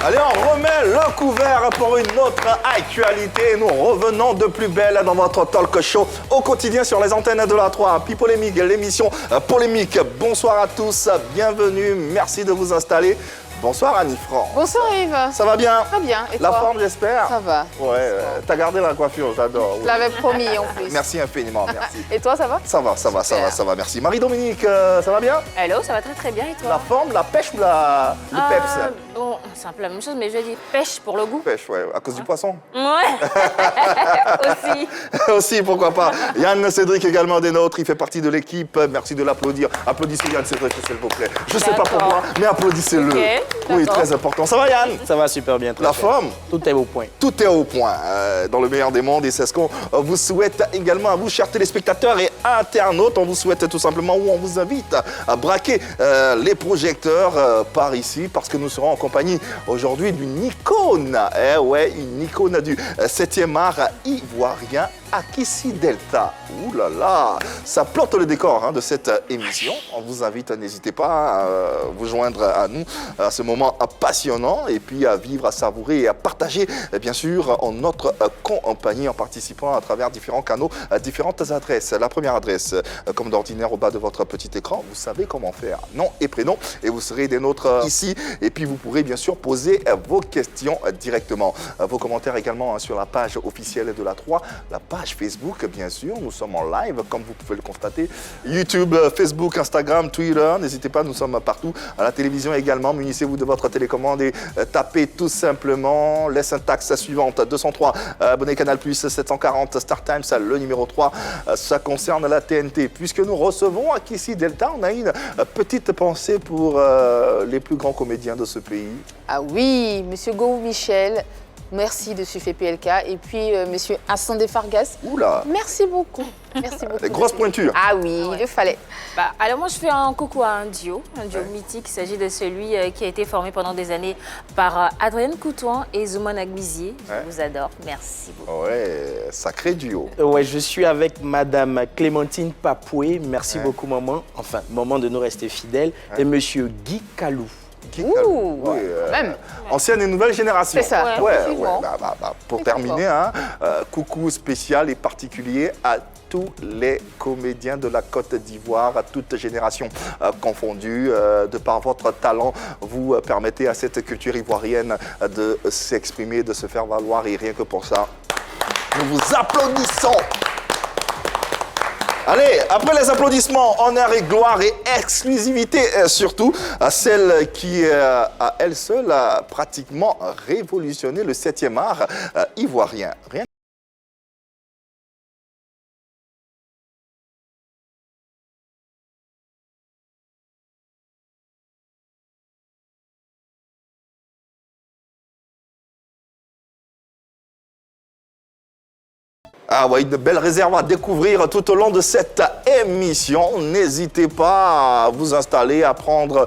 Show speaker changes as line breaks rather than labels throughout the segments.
Allez, on remet le couvert pour une autre actualité. Nous revenons de plus belle dans votre talk show au quotidien sur les antennes de la 3. Puis Polémique, l'émission Polémique. Bonsoir à tous, bienvenue, merci de vous installer. Bonsoir Annie Franck.
Bonsoir Yves.
Ça va bien?
Très bien. Et
la
toi?
forme, j'espère?
Ça va.
Ouais, t'as gardé la coiffure, j'adore.
Je l'avais promis en plus.
Merci infiniment, merci.
Et toi, ça va?
Ça va, merci. Marie-Dominique, ça va bien?
Hello, ça va très bien et toi?
La forme, la pêche ou le peps?
Bon, c'est un peu la même chose, mais je dis pêche pour le goût.
Pêche, ouais, à cause du poisson?
Ouais, aussi.
Aussi, pourquoi pas. Yann Cédric également des nôtres, il fait partie de l'équipe. Merci de l'applaudir. Applaudissez Yann Cédric, s'il vous plaît. Je sais pas pourquoi, mais applaudissez-le.
Okay,
oui, très important. Ça va Yann?
Ça va super bien.
La forme?
Tout est au point.
Tout est au point, dans le meilleur des mondes. Et c'est ce qu'on vous souhaite également à vous, chers téléspectateurs et internautes. On vous souhaite tout simplement, ou on vous invite à braquer les projecteurs par ici, parce que nous serons en compagnie aujourd'hui d'une icône. Eh ouais, une icône du 7e art ivoirien, Akissi Delta. Ouh là là, ça plante le décor de cette émission. On vous invite, n'hésitez pas à vous joindre à nous à ce moment passionnant et puis à vivre, à savourer et à partager, bien sûr, en notre compagnie en participant à travers différents canaux, à différentes adresses. La première adresse, comme d'ordinaire au bas de votre petit écran, vous savez comment faire. Nom et prénom et vous serez des nôtres ici. Et puis vous pourrez bien sûr poser vos questions directement. Vos commentaires également sur la page officielle de la 3, la page Facebook, bien sûr. Nous sommes en live, comme vous pouvez le constater. YouTube, Facebook, Instagram, Twitter. N'hésitez pas, nous sommes partout. À la télévision également. Munissez-vous de votre télécommande et tapez tout simplement les syntaxes suivantes. 203, abonné Canal+, 740, Star Times, le numéro 3. Ça concerne la TNT. Puisque nous recevons Akissi Delta, on a une petite pensée pour les plus grands comédiens de ce pays.
Ah oui, monsieur Gou Michel, merci de suivre PLK. Et puis, monsieur Assandé Fargas,
oula,
merci beaucoup. Merci beaucoup.
Des grosses pointures.
Ah oui,
Ah ouais.
il fallait.
Alors moi, je fais un coucou à un duo mythique. Il s'agit de celui qui a été formé pendant des années par Adrienne Coutouin et Zoumane Agbizier. Je vous adore, merci beaucoup.
Ouais, sacré duo.
Ouais, je suis avec Madame Clémentine Papoué. Merci beaucoup, maman. Enfin, maman de nous rester fidèles. Et Monsieur Guy Kalou.
Ouh,
oui,
même.
Ancienne et nouvelle génération.
C'est ça.
Ouais,
effectivement.
pour terminer, coucou spécial et particulier à tous les comédiens de la Côte d'Ivoire, à toute génération confondue. De par votre talent, vous permettez à cette culture ivoirienne de s'exprimer, de se faire valoir. Et rien que pour ça, nous vous applaudissons. Allez, après les applaudissements, honneur et gloire et exclusivité surtout à celle qui, à elle seule, a pratiquement révolutionné le 7e art ivoirien. Rien. Ah ouais, une belle réserve à découvrir tout au long de cette émission. N'hésitez pas à vous installer, à prendre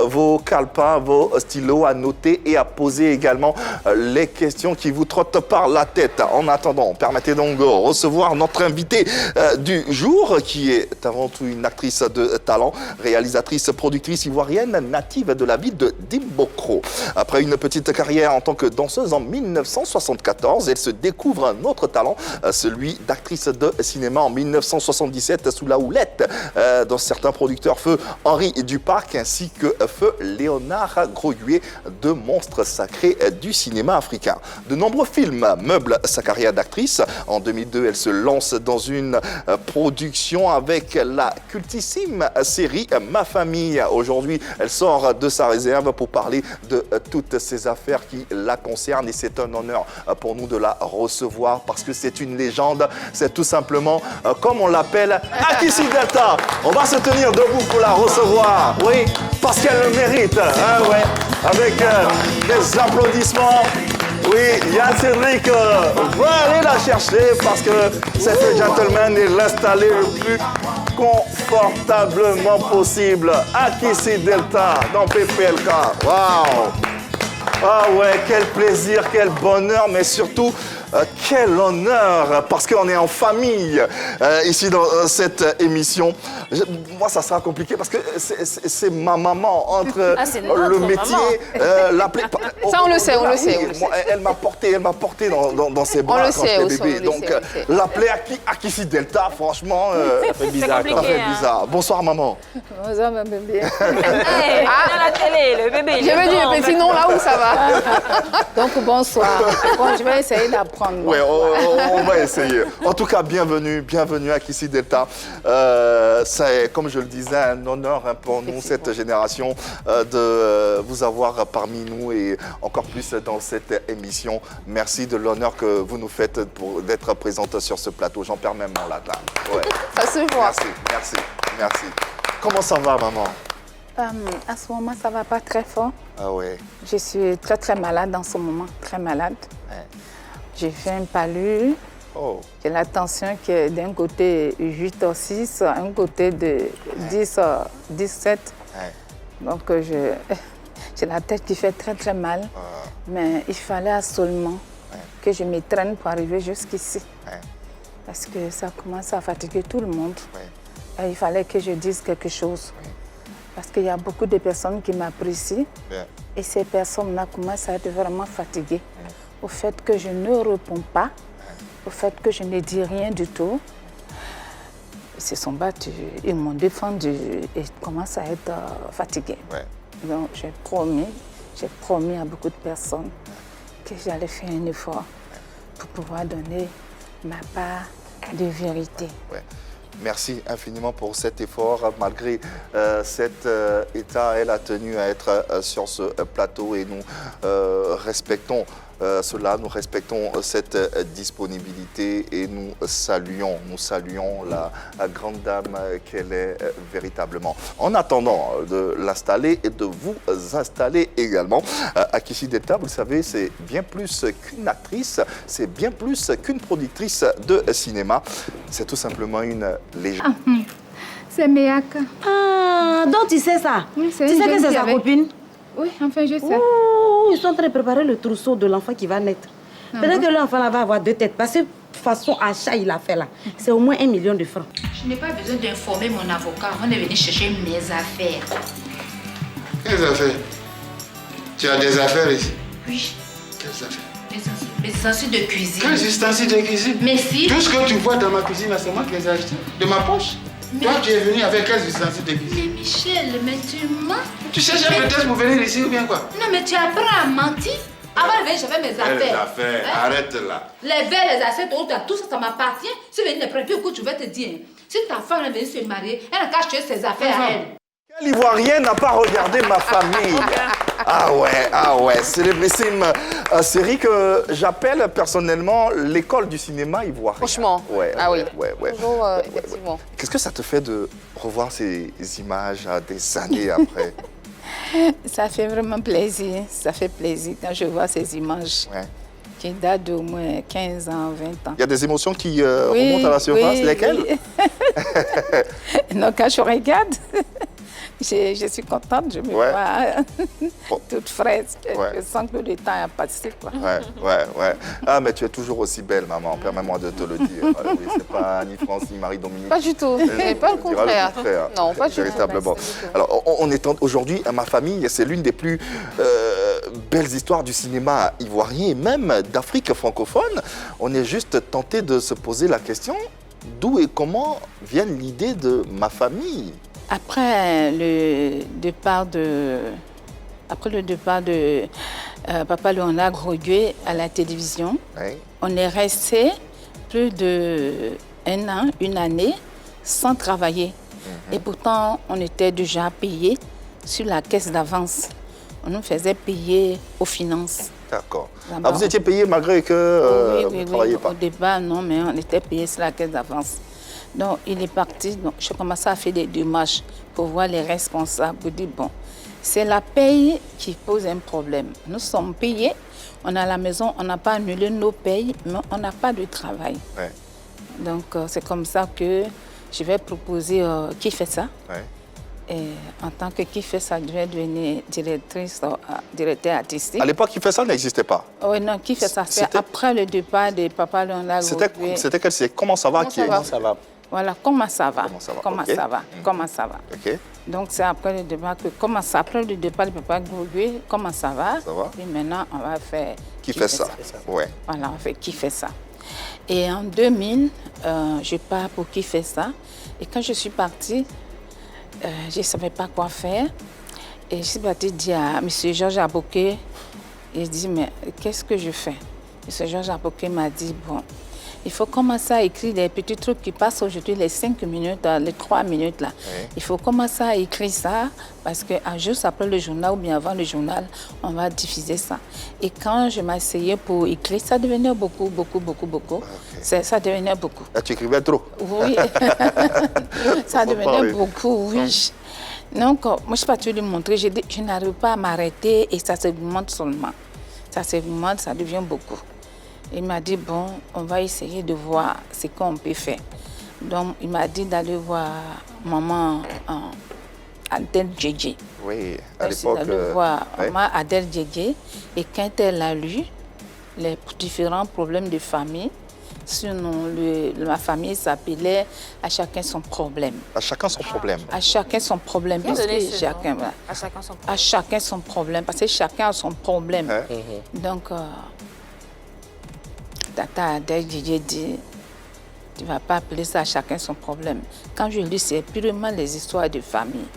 vos calepins, vos stylos, à noter et à poser également les questions qui vous trottent par la tête. En attendant, permettez donc de recevoir notre invitée du jour, qui est avant tout une actrice de talent, réalisatrice, productrice ivoirienne, native de la ville de Dimbokro. Après une petite carrière en tant que danseuse en 1974, elle se découvre un autre talent, celui d'actrice de cinéma en 1977 sous la houlette d'un certain producteur feu Henri Duparc ainsi que feu Léonard Groguet, deux monstres sacrés du cinéma africain. De nombreux films meublent sa carrière d'actrice. En 2002, elle se lance dans une production avec la cultissime série Ma Famille. Aujourd'hui, elle sort de sa réserve pour parler de toutes ces affaires qui la concernent et c'est un honneur pour nous de la recevoir parce que c'est une légende, c'est tout simplement, comme on l'appelle, Akissi Delta. On va se tenir debout pour la recevoir, oui, parce qu'elle le mérite, ouais, avec des applaudissements. Oui, Yann Cédric va aller la chercher parce que cette gentleman est l'installer le plus confortablement possible. Akissi Delta dans PPLK, waouh. Ah ouais, quel plaisir, quel bonheur, mais surtout, quel honneur, parce qu'on est en famille ici dans cette émission. Moi, ça sera compliqué parce que c'est ma maman entre le métier, l'appeler.
Ça, on le sait, on le sait.
Elle m'a porté dans ses bras quand j'étais bébé. Donc, l'appeler Akissi Delta, franchement,
Ça fait bizarre.
compliqué.
ça fait bizarre. Bonsoir, maman.
Bonsoir, ma bébé.
À la télé, le bébé.
Je veux dire le petit nom là où ça va. Donc, bonsoir. Bon, je vais essayer d'apprendre.
Oui, on va essayer. En tout cas, bienvenue à Akissi Delta. C'est, comme je le disais, un honneur pour nous, cette génération, de vous avoir parmi nous et encore plus dans cette émission. Merci de l'honneur que vous nous faites d'être présente sur ce plateau. J'en perds même mon latin. Ouais.
Ça se voit.
Merci. Comment ça va, maman?
À ce moment, ça ne va pas très fort.
Ah ouais.
Je suis très, très malade en ce moment, très malade.
Ouais.
J'ai fait une palure.
Oh.
J'ai la tension qui est d'un côté 8/6, un côté de 10/17.
Ouais.
Donc, j'ai la tête qui fait très, très mal. Mais il fallait absolument que je me traîne pour arriver jusqu'ici.
Ouais.
Parce que ça commence à fatiguer tout le monde.
Ouais.
Et il fallait que je dise quelque chose. Parce qu'il y a beaucoup de personnes qui m'apprécient.
Bien.
Et ces personnes-là commencent à être vraiment fatiguées. Au fait que je ne réponds pas, au fait que je ne dis rien du tout. Ils se sont battus, ils m'ont défendu et commencent à être fatigués.
Ouais.
Donc j'ai promis à beaucoup de personnes que j'allais faire un effort pour pouvoir donner ma part de vérité.
Ouais. Merci infiniment pour cet effort. Malgré cet état, elle a tenu à être sur ce plateau et nous respectons cela, nous respectons cette disponibilité et nous saluons la grande dame qu'elle est véritablement. En attendant de l'installer et de vous installer également, Akissi Delta, vous le savez, c'est bien plus qu'une actrice, c'est bien plus qu'une productrice de cinéma. C'est tout simplement une légende.
C'est Méaka.
Ah, donc tu sais ça?
Oui, c'est
tu sais que c'est sa copine?
Oui, enfin je sais.
Oh, ils sont en train de préparer le trousseau de l'enfant qui va naître. Peut-être que l'enfant là va avoir 2 têtes. Parce que façon achat il a fait là, c'est au moins 1 million de francs.
Je n'ai pas besoin d'informer mon avocat avant de venir chercher mes affaires.
Quelles affaires? Tu as des affaires ici?
Oui,
Quelles affaires?
les ustensiles de cuisine.
Quels ustensiles de cuisine?
Mais si.
Tout ce que tu vois dans ma cuisine, là, c'est moi qui les ai achetés. De ma poche. Toi, tu es venu avec quels ustensiles de cuisine?
Mais Michel, mais tu mens.
Tu cherches un prétexte pour venir ici ou bien quoi?
Non, mais tu apprends à mentir. Avant de venir, j'avais mes affaires.
Quelles affaires?
Hein?
Arrête là.
Les verres, les assiettes, tout ça, ça m'appartient. Si venir les prévenir, écoute, je vais te dire. Si ta femme est venue se marier, elle n'a qu'à acheter ses affaires à elle.
Quel Ivoirien n'a pas regardé ma famille? Ah ouais, c'est une série que j'appelle personnellement l'école du cinéma ivoirien.
Franchement.
Ouais.
Toujours, effectivement.
Qu'est-ce que ça te fait de revoir ces images des années après?
Ça fait vraiment plaisir. Ça fait plaisir quand je vois ces images qui datent d'au moins 15 ans, 20 ans.
Il y a des émotions qui remontent à la surface. Lesquelles?
Oui. Non, quand je regarde, je suis contente, je me vois toute fraîche. Je sens que le temps a passé. Quoi.
Ouais. Ah, mais tu es toujours aussi belle, maman. Permets-moi de te le dire. Oui, c'est pas ni France ni Marie-Dominique.
Pas du tout. C'est pas le contraire. Non, pas du tout.
Véritablement. Alors, on est aujourd'hui, ma famille, c'est l'une des plus belles histoires du cinéma ivoirien et même d'Afrique francophone. On est juste tenté de se poser la question d'où et comment vient l'idée de ma famille.
Après le départ de Papa Léonard Groguet à la télévision, on est resté plus d'1 an, une année, sans travailler. Et pourtant, on était déjà payé sur la caisse d'avance. On nous faisait payer aux finances.
D'accord. Ah, vous étiez payé malgré que vous ne travailliez pas?
Au départ, non, mais on était payé sur la caisse d'avance. Donc, il est parti. Donc, je commençais à faire des démarches pour voir les responsables. Pour dire, bon, c'est la paye qui pose un problème. Nous sommes payés, on est à la maison, on n'a pas annulé nos payes, mais on n'a pas de travail. Donc, c'est comme ça que je vais proposer qui fait ça. Et en tant que qui fait ça, je vais devenir directeur artistique.
À l'époque, qui fait ça n'existait pas.
Oui, non, qui fait ça, c'est après le départ de Papa Léonard Gros-Gué.
C'était quel c'est comment ça va
Comment ça va? Voilà, comment ça va?
Comment ça va?
Comment ça va?
OK.
Donc c'est après le départ que après le départ de Papa Gros-Gué, comment ça va?
Ça va.
Et maintenant, on va faire
Qui fait ça? Ouais.
Voilà, on fait qui fait ça. Et en 2000, je pars pour qui fait ça. Et quand je suis partie, je ne savais pas quoi faire. Et je suis partie dire à M. Georges Aboké, il dit, mais qu'est-ce que je fais? M. Georges Aboké m'a dit, bon, il faut commencer à écrire des petits trucs qui passent aujourd'hui, les 5 minutes, les 3 minutes là. Oui. Il faut commencer à écrire ça parce qu'un jour après le journal ou bien avant le journal, on va diffuser ça. Et quand je m'asseyais pour écrire, ça devenait beaucoup. Okay. Ça devenait beaucoup.
Là, tu écrivais trop?
Oui. Ça devenait beaucoup, oui. Donc, moi, je suis partie lui montrer, je n'arrive pas à m'arrêter et ça s'augmente seulement. Ça s'augmente, ça devient beaucoup. Il m'a dit, bon, on va essayer de voir ce qu'on peut faire. Donc, il m'a dit d'aller voir maman Adèle Djedje.
Oui, à l'époque.
D'aller voir maman Adèle Djedje. Et quand elle a lu les différents problèmes de famille, sinon ma famille s'appelait « À chacun son problème ».
À chacun son problème.
À chacun son problème.
À chacun
son problème. À chacun son problème, parce que chacun a son problème. Donc, Tata Adèle Djedje dit, tu ne vas pas appeler ça à chacun son problème. Quand je lis, c'est purement les histoires de famille.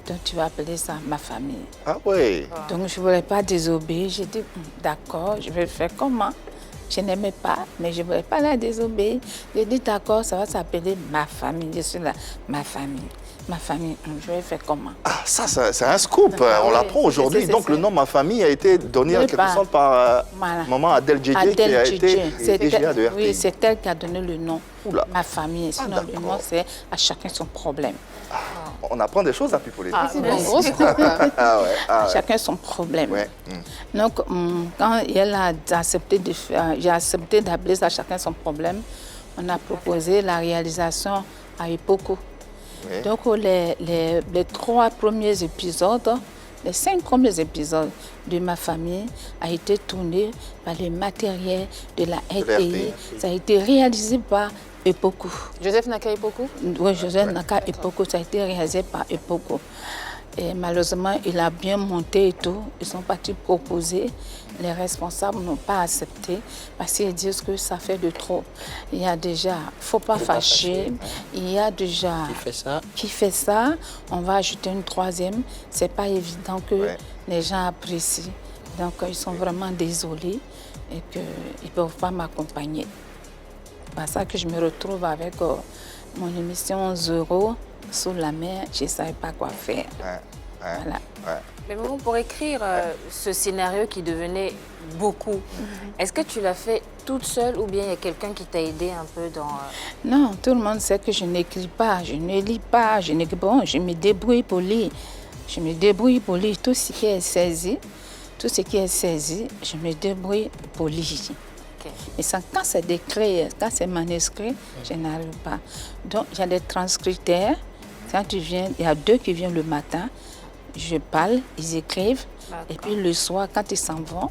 Donc tu vas appeler ça ma famille.
Ah oui.
Donc je ne voulais pas désobéir. J'ai dit, d'accord, je vais faire comment? Je n'aimais pas, mais je ne voulais pas la désobéir. J'ai dit, d'accord, ça va s'appeler ma famille. Je suis là, ma famille. Ma famille, je vais faire comment?
Ah, ça, c'est un scoop. On l'apprend aujourd'hui. Donc, le nom Ma famille a été donné en quelque sorte par maman Adèle Djedje, qui a été DGA de RTI.
Oui, c'est elle qui a donné le nom.
Oula.
Ma famille. Sinon, le nom, c'est à chacun son problème.
Ah, on apprend des choses à Pipolet.
C'est une grosse scoop.
Chacun son problème.
Ouais.
Donc, quand elle a accepté de faire, j'ai accepté d'appeler ça chacun son problème, on a proposé la réalisation à Epoko. Oui. Donc, les 3 premiers épisodes, les 5 premiers épisodes de Ma famille a été tournés par le matériel de la RTI. Ça a été réalisé par Epoko.
Joseph Naka Epoko?
Oui, Joseph Naka Epoko, ça a été réalisé par Epoko. Et malheureusement, il a bien monté et tout. Ils sont partis proposer. Les responsables n'ont pas accepté parce qu'ils disent que ça fait de trop. Il y a déjà, il ne faut pas fâcher. Il y a déjà qui fait ça. On va ajouter une 3e. Ce n'est pas évident que les gens apprécient. Donc, ils sont vraiment désolés et qu'ils ne peuvent pas m'accompagner. C'est pour ça que je me retrouve avec mon émission Zéro sous la mer. Je ne savais pas quoi faire. Voilà.
Mais bon, pour écrire ce scénario qui devenait beaucoup, est-ce que tu l'as fait toute seule ou bien il y a quelqu'un qui t'a aidé un peu dans...
Non, tout le monde sait que je n'écris pas, je ne lis pas, je me débrouille pour lire. Je me débrouille pour lire tout ce qui est saisi. Tout ce qui est saisi, je me débrouille pour lire. Okay. Mais ça, quand c'est décrit, quand c'est manuscrit, je n'arrive pas. Donc, il y a des transcripteurs. Quand tu viens, il y a 2 qui viennent le matin. Je parle, ils écrivent. Et puis le soir, quand ils s'en vont,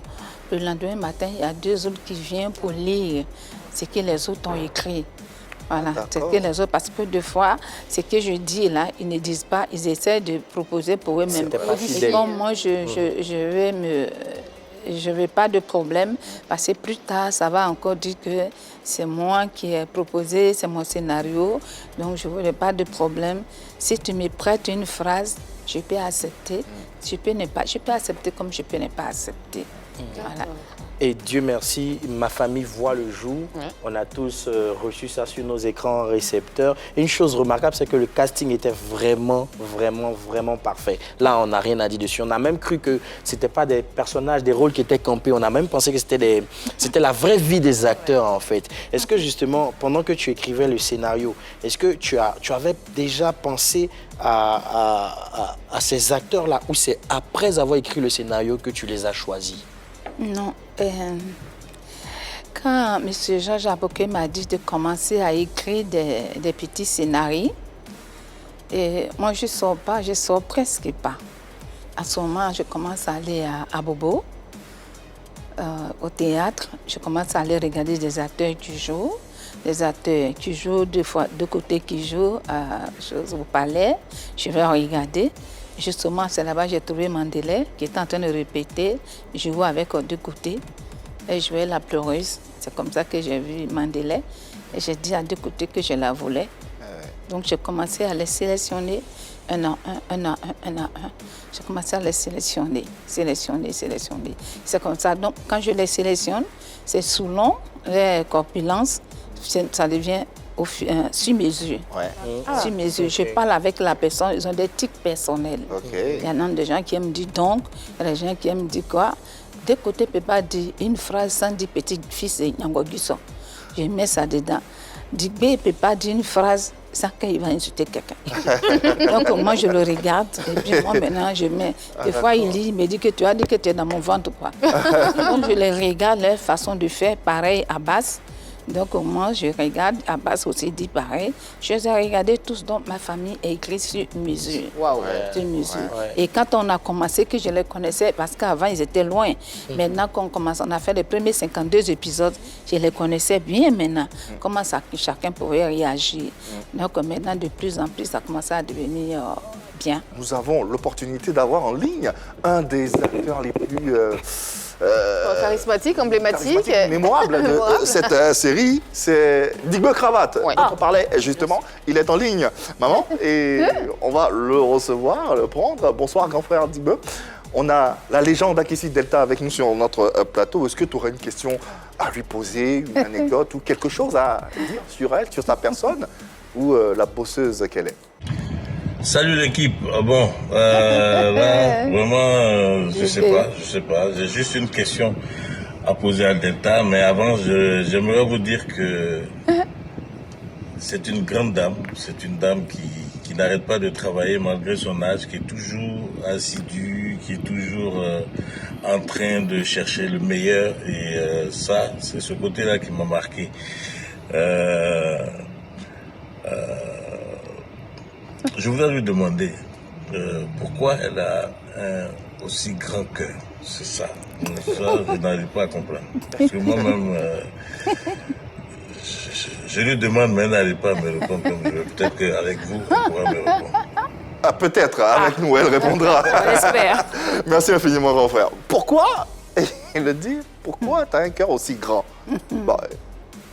le lendemain matin, il y a 2 autres qui viennent pour lire ce que les autres ont écrit. Voilà, c'est que les autres, parce que des fois, ce que je dis là, ils ne disent pas, ils essaient de proposer pour eux-mêmes. Et comme moi, je veux pas de problème, parce que plus tard, ça va encore dire que c'est moi qui ai proposé, c'est mon scénario, donc je ne veux pas de problème. Si tu me prêtes une phrase, je peux accepter. Je peux accepter comme je peux ne pas accepter. Voilà.
Et Dieu merci, Ma famille voit le jour. On a tous reçu ça sur nos écrans récepteurs. Et une chose remarquable, c'est que le casting était vraiment parfait. Là, on n'a rien à dire dessus. On a même cru que ce n'étaient pas des personnages, des rôles qui étaient campés. On a même pensé que c'était la vraie vie des acteurs, en fait. Est-ce que justement, pendant que tu écrivais le scénario, est-ce que tu avais déjà pensé à ces acteurs-là, ou c'est après avoir écrit le scénario que tu les as choisis?
Non. Quand M. Georges Aboké m'a dit de commencer à écrire des petits scénarios, Et moi, je ne sors presque pas. À ce moment, je commence à aller à Bobo, au théâtre. Je commence à aller regarder des acteurs qui jouent. Des acteurs qui jouent, deux côtés qui jouent au palais. Je vais regarder. Justement, c'est là-bas que j'ai trouvé Mandela qui était en train de répéter. Je joue avec deux côtés. Et je jouais la pleureuse. C'est comme ça que j'ai vu Mandela. Et j'ai dit à deux côtés que je la voulais. Donc, j'ai commencé à les sélectionner. Un à un. J'ai commencé à les sélectionner. C'est comme ça. Donc, quand je les sélectionne, c'est selon les corpulences. Ça devient sur mesure. Sur mesure. Je parle avec la personne, ils ont des tics personnels. Il y en a des gens qui aiment dire donc, il y a des gens qui aiment dire quoi. De côté, ne peut pas dire une phrase sans dire petit fils et Nyango Guisson. Je mets ça dedans. Digbe ne peut pas dire une phrase sans qu'il va insulter quelqu'un. Donc moi, je le regarde et puis moi, maintenant, je mets... Des fois, il lit, il me dit que tu as dit que tu es dans mon ventre, quoi. Donc je les regarde, leur façon de faire, pareil à Basse. Donc moi, je regarde, Abbas aussi dit pareil. Je les ai regardés tous, donc ma famille est écrite sur mesure.
Wow.
Sur mesure. Et quand on a commencé, que je les connaissais, parce qu'avant ils étaient loin. Maintenant qu'on commence, on a fait les premiers 52 épisodes, je les connaissais bien maintenant. Comment ça, chacun pouvait réagir. Donc maintenant, de plus en plus, ça commence à devenir bien.
Nous avons l'opportunité d'avoir en ligne un des acteurs les plus...
charismatique, emblématique,
mémorable de cette série, c'est Digbe Cravate.
Ouais.
dont on parlait justement. Il est en ligne, maman, et on va le recevoir, le prendre. Bonsoir, grand frère Digbe. On a la légende Akissi Delta avec nous sur notre plateau. Est-ce que tu aurais une question à lui poser, une anecdote ou quelque chose à dire sur elle, sur sa personne ou la bosseuse qu'elle est?
Salut l'équipe. Bon, là, vraiment, je sais pas. J'ai juste une question à poser à Delta, mais avant, j'aimerais vous dire que c'est une grande dame. C'est une dame qui n'arrête pas de travailler malgré son âge, qui est toujours assidue, qui est toujours en train de chercher le meilleur. Et ça, c'est ce côté-là qui m'a marqué. Je voudrais lui demander pourquoi elle a un aussi grand cœur. C'est ça. Ça, je n'arrive pas à comprendre. Parce que moi-même, je lui demande, mais elle n'arrive pas à me répondre comme je veux. Peut-être qu'avec vous, on pourra me répondre.
Ah, peut-être, avec nous, elle répondra.
On l'espère.
Merci infiniment, grand frère. Pourquoi, il le dit, pourquoi tu as un cœur aussi grand?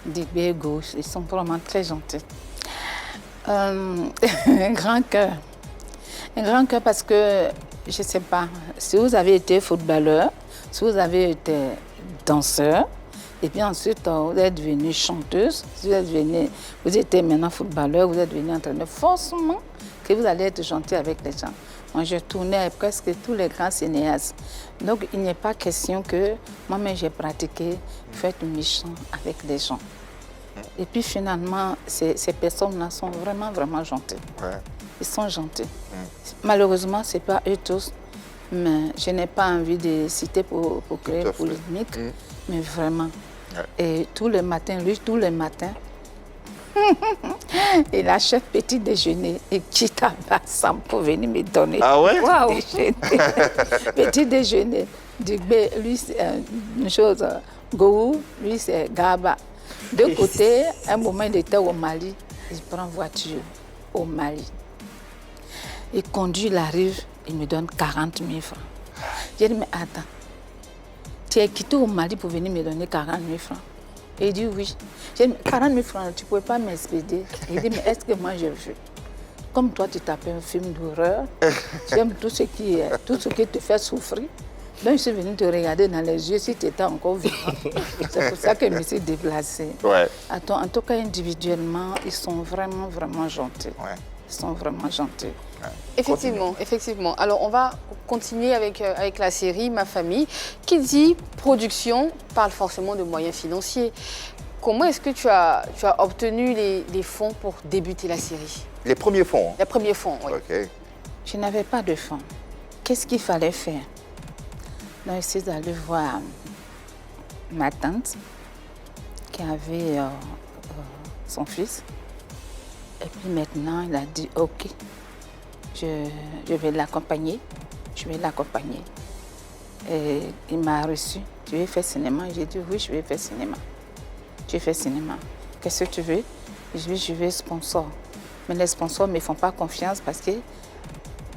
Digbe et Gauche, ils sont vraiment très gentils. Un grand cœur. Un grand cœur parce que, je ne sais pas, si vous avez été footballeur, si vous avez été danseur, et puis ensuite vous êtes devenu chanteuse, si vous étiez maintenant footballeur, vous êtes devenu entraîneur, forcément que vous allez être gentil avec les gens. Moi, je tournais avec presque tous les grands cinéastes. Donc, il n'est pas question que moi-même j'ai pratiqué faire du méchant avec les gens. Et puis finalement, ces personnes-là sont vraiment, vraiment gentilles. Ils sont gentils. Malheureusement, ce n'est pas eux tous, mais je n'ai pas envie de citer pour créer polémique, mais vraiment. Et tous les matins, il achète petit déjeuner et quitte à Bassam pour venir me donner.
Ah ouais?
Déjeuner. Petit déjeuner. Digbe, lui, c'est une chose. Gou, lui, c'est Gaba. De côté, un moment, il était au Mali. Il prend voiture au Mali. Il conduit la rive, il me donne 40 000 francs. J'ai dit, mais attends, tu es quitté au Mali pour venir me donner 40 000 francs? Et il dit oui. J'ai dit, 40 000 francs, tu ne pouvais pas m'expédier. Il dit, mais est-ce que moi je veux? Comme toi, tu t'appelles un film d'horreur, tu aimes tout ce qui te fait souffrir. Donc, je suis venue te regarder dans les yeux si tu étais encore vivant. C'est pour ça que je me suis déplacée. Attends, en tout cas, individuellement, ils sont vraiment, vraiment gentils. Ils sont vraiment gentils.
Effectivement. Alors, on va continuer avec la série Ma Famille. Qui dit production parle forcément de moyens financiers. Comment est-ce que tu as obtenu les fonds pour débuter la série?
Les premiers fonds?
Les premiers fonds, oui.
Je n'avais pas de fonds. Qu'est-ce qu'il fallait faire? Donc, je suis allée voir ma tante qui avait son fils. Et puis maintenant, il a dit OK. je vais l'accompagner. Et il m'a reçu. Tu veux faire cinéma? J'ai dit oui, je vais faire cinéma. Je fais cinéma. Qu'est-ce que tu veux? Je veux sponsor. Mais les sponsors ne me font pas confiance parce que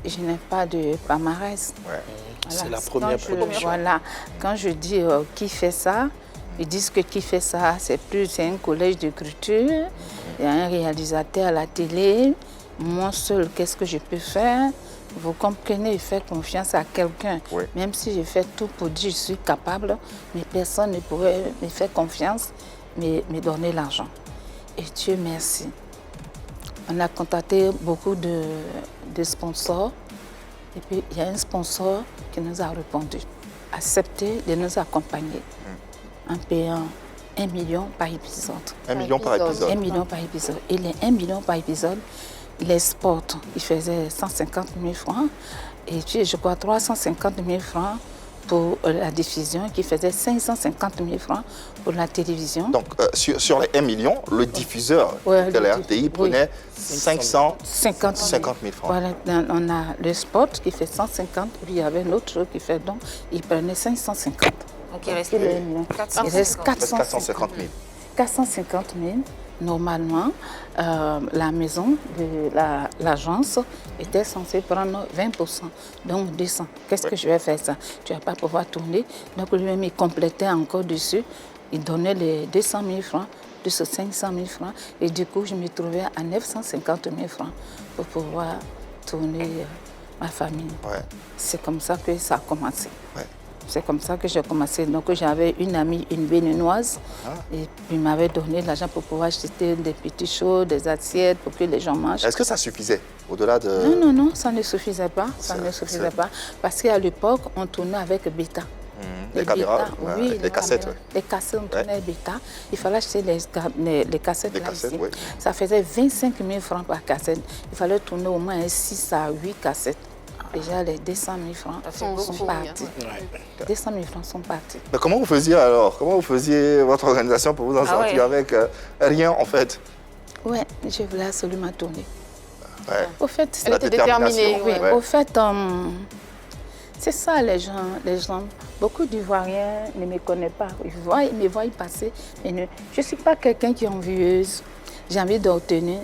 je n'ai pas de palmarès.
Ouais.
Voilà.
C'est la première production.
Voilà. Quand je dis qui fait ça, ils disent que qui fait ça, c'est un collège de culture, il y a un réalisateur à la télé. Moi seul, qu'est-ce que je peux faire? Vous comprenez, je fais confiance à quelqu'un.
Oui.
Même si je fais tout pour dire que je suis capable, mais personne ne pourrait me faire confiance, me donner l'argent. Et Dieu merci. On a contacté beaucoup de sponsors. Et puis, il y a un sponsor qui nous a répondu, accepté de nous accompagner en payant 1 million par épisode.
1 million par épisode.
1 million par épisode. Et les 1 million par épisode, les sports, ils faisaient 150 000 francs. Et puis, je crois, 350 000 francs pour la diffusion, qui faisait 550 000 francs pour la télévision.
Donc, sur les 1 million, le diffuseur de la RTI prenait 550 000 francs.
Voilà, on a le sport qui fait 150, puis il y avait l'autre qui fait donc, il prenait 550.
Donc il reste,
il reste
450 000.
450 000. Normalement, la maison de l'agence était censée prendre 20%, donc 200. Qu'est-ce que je vais faire ça? Tu ne vas pas pouvoir tourner. Donc lui-même, il complétait encore dessus. Il donnait les 200 000 francs, plus 500 000 francs. Et du coup, je me trouvais à 950 000 francs pour pouvoir tourner ma famille.
Ouais.
C'est comme ça que ça a commencé.
Ouais.
C'est comme ça que j'ai commencé. Donc j'avais une amie, une béninoise, et puis il m'avait donné l'argent pour pouvoir acheter des petits choses, des assiettes pour que les gens mangent.
Est-ce que ça suffisait au-delà de...
Non, ça ne suffisait pas. Ça ne suffisait pas. Parce qu'à l'époque, on tournait avec Beta.
Les caméras,
oui,
les cassettes.
Caméras. Les cassettes, on tournait avec Beta. Il fallait acheter les cassettes là ici.
Oui.
Ça faisait 25 000 francs par cassette. Il fallait tourner au moins 6 à 8 cassettes. Déjà, les 200 000 francs sont partis. 200 000 francs sont partis.
Mais comment vous faisiez alors? Comment vous faisiez votre organisation pour vous en sortir avec rien en fait?
Oui, je voulais absolument tourner.
Ouais.
Au fait,
La détermination.
Oui,
Ouais.
au fait, c'est ça les gens. Beaucoup d'Ivoiriens ne me connaissent pas. Ils me voient passer. Mais je ne suis pas quelqu'un qui est envieuse. J'ai envie d'obtenir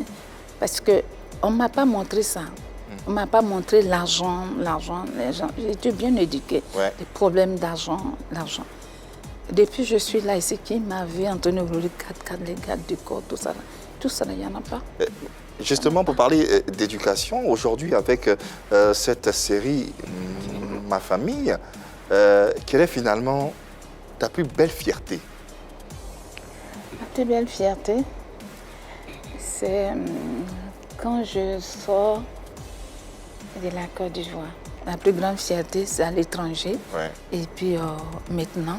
parce qu'on ne m'a pas montré ça. On ne m'a pas montré l'argent, les gens. J'ai été bien éduquée.
Ouais.
Les problèmes d'argent, l'argent. Depuis que je suis là ici, qui m'a vu Antonio Roli 4, les gardes du corps, tout ça, il n'y en a pas.
Justement, pour parler d'éducation, aujourd'hui, avec cette série Ma famille, quelle est finalement ta plus belle fierté?
Ma plus belle fierté, c'est quand je sors de la Côte d'Ivoire. La plus grande fierté, c'est à l'étranger.
Ouais.
Et puis maintenant,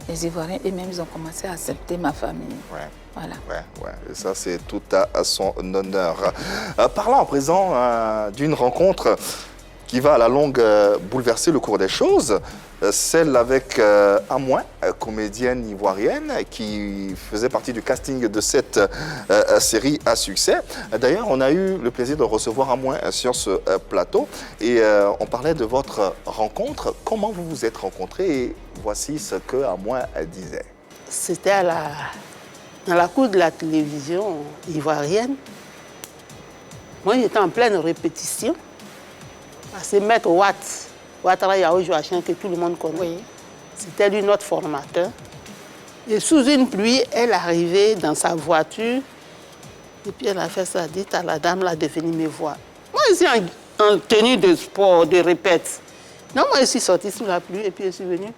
les Ivoiriens eux-mêmes, ils ont commencé à accepter ma famille.
Ouais.
Voilà.
Ouais. Et ça, c'est tout à son honneur. Parlons à présent d'une rencontre qui va à la longue bouleverser le cours des choses. Celle avec Amouin, comédienne ivoirienne, qui faisait partie du casting de cette série à succès. D'ailleurs, on a eu le plaisir de recevoir Amouin sur ce plateau et on parlait de votre rencontre. Comment vous vous êtes rencontrés? Et voici ce que Amouin disait.
C'était dans la cour de la télévision ivoirienne. Moi, j'étais en pleine répétition. C'est Maître Ouattara Yao Joachim, que tout le monde connaît. Oui. C'était lui notre formateur. Et sous une pluie, elle arrivait dans sa voiture. Et puis elle a fait ça, dit à la dame là de venir me voir. Moi, je suis en tenue de sport, de répète. Non, moi, je suis sortie sous la pluie et puis je suis venue.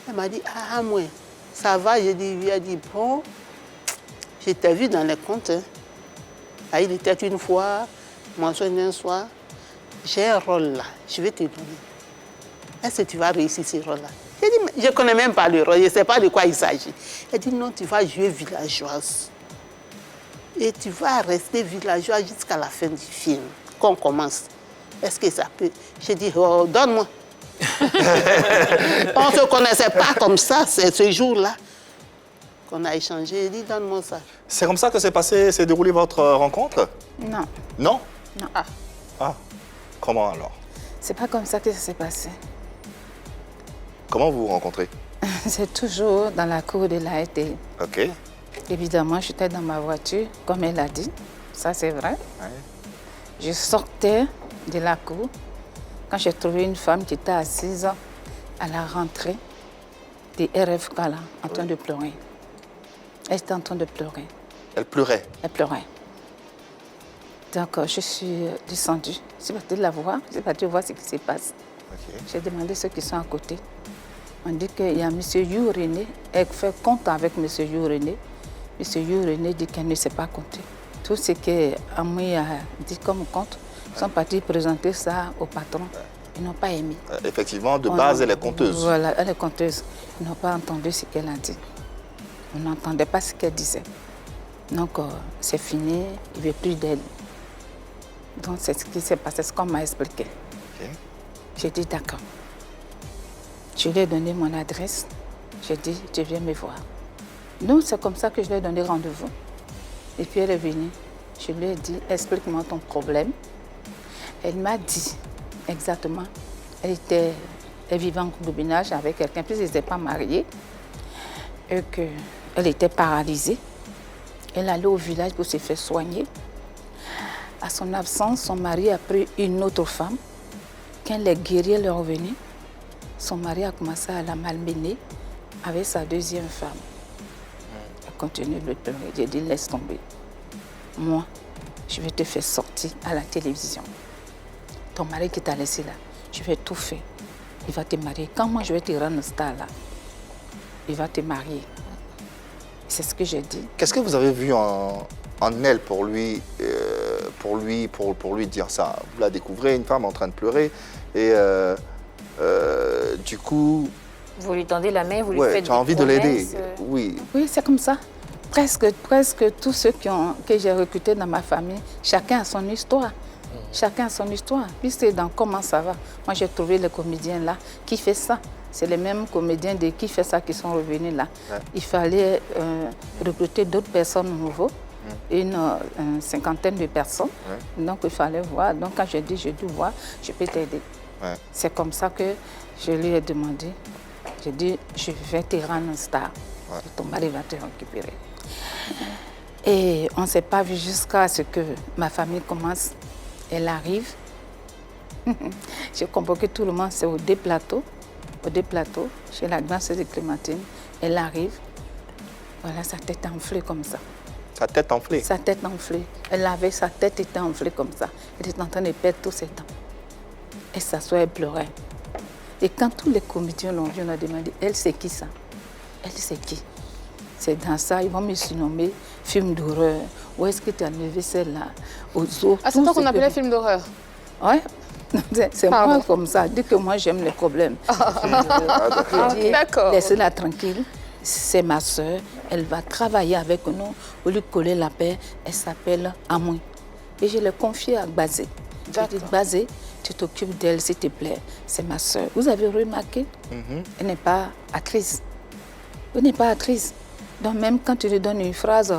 Elle m'a dit, ah, moi, ça va? J'ai dit, oui. Elle a dit, bon, je t'ai vu dans les contes. Hein. Ah, il était une fois, mentionné un soir. J'ai un rôle là, je vais te donner. Est-ce que tu vas réussir ce rôle-là? J'ai dit, mais je ne connais même pas le rôle, je ne sais pas de quoi il s'agit. Elle dit, non, tu vas jouer villageoise. Et tu vas rester villageoise jusqu'à la fin du film, qu'on commence. Est-ce que ça peut? J'ai dit, oh, donne-moi. On ne se connaissait pas comme ça, c'est ce jour-là qu'on a échangé. J'ai dit, donne-moi ça.
C'est comme ça que s'est déroulée votre rencontre?
Non.
Non?
Non.
Ah. Comment alors?
C'est pas comme ça que ça s'est passé.
Comment vous vous rencontrez?
C'est toujours dans la cour de la RTI.
Ok.
Évidemment, j'étais dans ma voiture, comme elle a dit. Ça, c'est vrai.
Ouais.
Je sortais de la cour quand j'ai trouvé une femme qui était assise à la rentrée des RFK là, en train de pleurer. Elle était en train de pleurer.
Elle pleurait?
Elle pleurait. Donc, je suis descendue. Je suis partie la voir. Je suis partie voir ce qui se passe.
Okay.
J'ai demandé ceux qui sont à côté. On dit qu'il y a M. Yu René. Elle fait compte avec M. Yu René. M. Yu René dit qu'elle ne sait pas compter. Tout ce qu'Amoui a dit comme compte, ils sont partis présenter ça au patron. Ils n'ont pas aimé.
Effectivement, de base, elle est conteuse.
Voilà, elle est conteuse. Ils n'ont pas entendu ce qu'elle a dit. On n'entendait pas ce qu'elle disait. Donc, c'est fini, il ne veut plus d'elle. Donc, c'est ce qui s'est passé, c'est ce qu'on m'a expliqué.
Okay.
J'ai dit d'accord. Je lui ai donné mon adresse. J'ai dit, tu viens me voir. Donc, c'est comme ça que je lui ai donné rendez-vous. Et puis, elle est venue. Je lui ai dit, explique-moi ton problème. Elle m'a dit exactement. Elle vivait en concubinage avec quelqu'un, puis ils n'étaient pas mariés. Et qu'elle était paralysée. Elle allait au village pour se faire soigner. À son absence, son mari a pris une autre femme. Quand les guerriers leur revenaient, son mari a commencé à la malmener avec sa deuxième femme. Elle continue de pleurer. J'ai dit, laisse tomber. Moi, je vais te faire sortir à la télévision. Ton mari qui t'a laissé là, je vais tout faire. Il va te marier. Quand moi, je vais te rendre star là, il va te marier. C'est ce que j'ai dit.
Qu'est-ce que vous avez vu en elle pour lui dire ça? Vous la découvrez, une femme en train de pleurer, et du coup...
Vous lui tendez la main, vous lui faites des promesses.
Tu as envie de l'aider, oui.
Oui, c'est comme ça. Presque tous ceux que j'ai recrutés dans ma famille, chacun a son histoire. Chacun a son histoire. Puis c'est dans comment ça va. Moi, j'ai trouvé les comédiens là qui font ça. C'est les mêmes comédiens de qui fait ça qui sont revenus là. Ouais. Il fallait recruter d'autres personnes nouveaux, une cinquantaine de personnes. Ouais. Donc il fallait voir. Donc quand j'ai dit, je dois voir, je peux t'aider. Ouais. C'est comme ça que je lui ai demandé. J'ai dit, je vais te rendre un star. Ouais. Et ton mari va te récupérer. Et on ne s'est pas vu jusqu'à ce que ma famille commence. Elle arrive. J'ai convoqué tout le monde, c'est au Déplateau. Au Déplateau, chez la grande sœur de Clémentine. Elle arrive. Voilà, sa tête enflée comme ça.
Sa tête enflée? Sa
tête enflée. Elle avait, sa tête était enflée comme ça. Elle était en train de perdre tous ses dents. Elle s'assoit, elle pleurait. Et quand tous les comédiens l'ont vu, on a demandé, elle c'est qui ça? Elle c'est qui? C'est dans ça, ils vont me surnommer film d'horreur. Où est-ce que tu as enlevé celle-là? Aux zoo.
Ah, c'est toi qu'on appelait film d'horreur?
Oui. C'est moi comme ça. Dès que moi j'aime les problèmes.
D'accord.
Laissez-la tranquille. C'est ma soeur. Elle va travailler avec nous pour lui coller la paix. Elle s'appelle Amoui. Et je l'ai confiée à Bazé. J'ai dit, Bazé, tu t'occupes d'elle, s'il te plaît. C'est ma soeur. Vous avez remarqué? Elle n'est pas actrice. Elle n'est pas actrice. Donc même quand tu lui donnes une phrase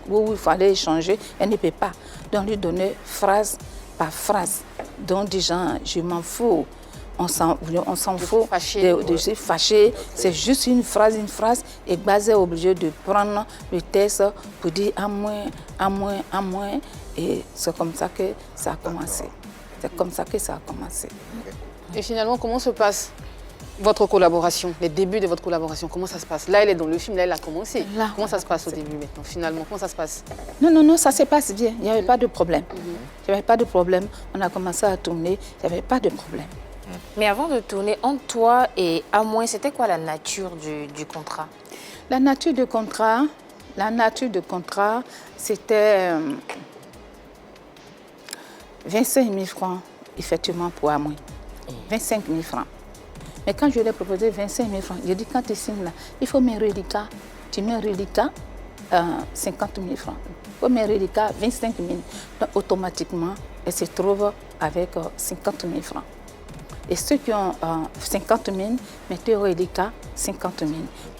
où il fallait échanger, elle ne peut pas. Donc lui donner phrase par phrase. Donc des gens, je m'en fous. On s'en fout. Je suis fâchée. C'est juste une phrase. Et Bazé est obligé de prendre le texte pour dire à moins. Et c'est comme ça que ça a commencé. C'est comme ça que ça a commencé.
Et finalement, comment se passe votre collaboration, les débuts de votre collaboration? Comment ça se passe? Là, elle est dans le film, là, elle a commencé. Là, comment ça se passe au début maintenant, finalement? Comment ça se passe?
Non, ça se passe bien. Il n'y avait pas de problème. Il n'y avait pas de problème. On a commencé à tourner. Il n'y avait pas de problème.
Mais avant de tourner, entre toi et Amoui, c'était quoi la nature du contrat?
La nature du contrat, c'était 25 000 francs, effectivement, pour Amoui. 25 000 francs. Mais quand je lui ai proposé 25 000 francs, j'ai dit, quand tu signes là, il faut mes reliquats. Tu mets un reliquat, 50 000 francs. Il faut mes reliquats, 25 000. Donc, automatiquement, elle se trouve avec 50 000 francs. Et ceux qui ont 50 000, mettez au reliquat 50 000.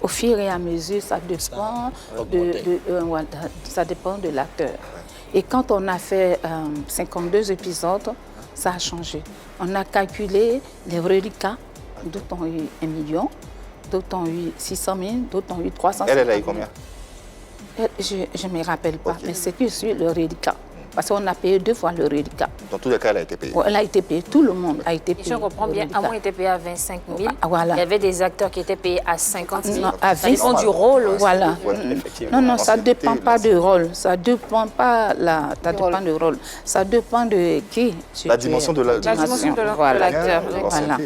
Au fur et à mesure, ça dépend de l'acteur. Et quand on a fait 52 épisodes, ça a changé. On a calculé les reliquats. D'autres ont eu 1 million, d'autres ont eu 600 000, d'autres ont eu 300 000.
Elle a eu combien?
Je ne me rappelle pas, mais c'est que sur le reliquat. Parce qu'on a payé 2 fois le reliquat.
Dans tous les cas, elle a été payée.
Elle a été payée, tout le monde a été payé.
Si je comprends bien, un mois était payé à 25 000.
Voilà.
Il y avait des acteurs qui étaient payés à 50 000.
Non, à
Ça dépend du rôle aussi.
Voilà. Non, ça ne dépend pas du rôle. Ça ne dépend pas du rôle. Ça dépend de qui.
La dimension de l'acteur.
Voilà.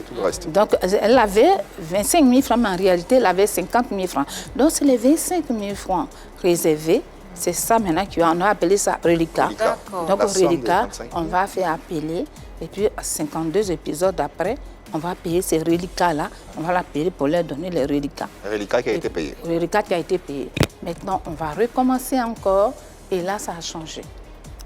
Donc, elle avait 25 000 francs, mais en réalité, elle avait 50 000 francs. Donc, c'est les 25 000 francs réservés. C'est ça maintenant qu'on a appelé ça reliquat. Donc, reliquat, on va faire appeler. Et puis, 52 épisodes après, on va payer ces reliquats-là. On va la payer pour leur donner les reliquats.
Reliquat qui a été payé.
Reliquat qui a été payé. Maintenant, on va recommencer encore. Et là, ça a changé.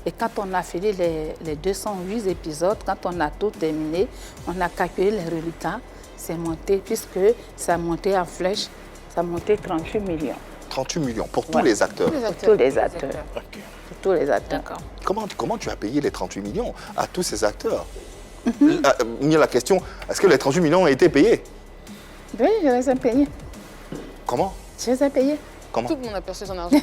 Et quand on a fini les 208 épisodes, quand on a tout terminé, on a calculé les reliquats. C'est monté, puisque ça a monté en flèche, ça a monté 38 millions.
38 millions pour tous les acteurs.
Pour tous les acteurs. Pour tous les acteurs.
Comment tu as payé les 38 millions à tous ces acteurs? La question, est-ce que les 38 millions ont été payés?
Oui, je les ai payés.
Comment?
Je les ai payés.
Comment?
Tout le monde a perçu son argent.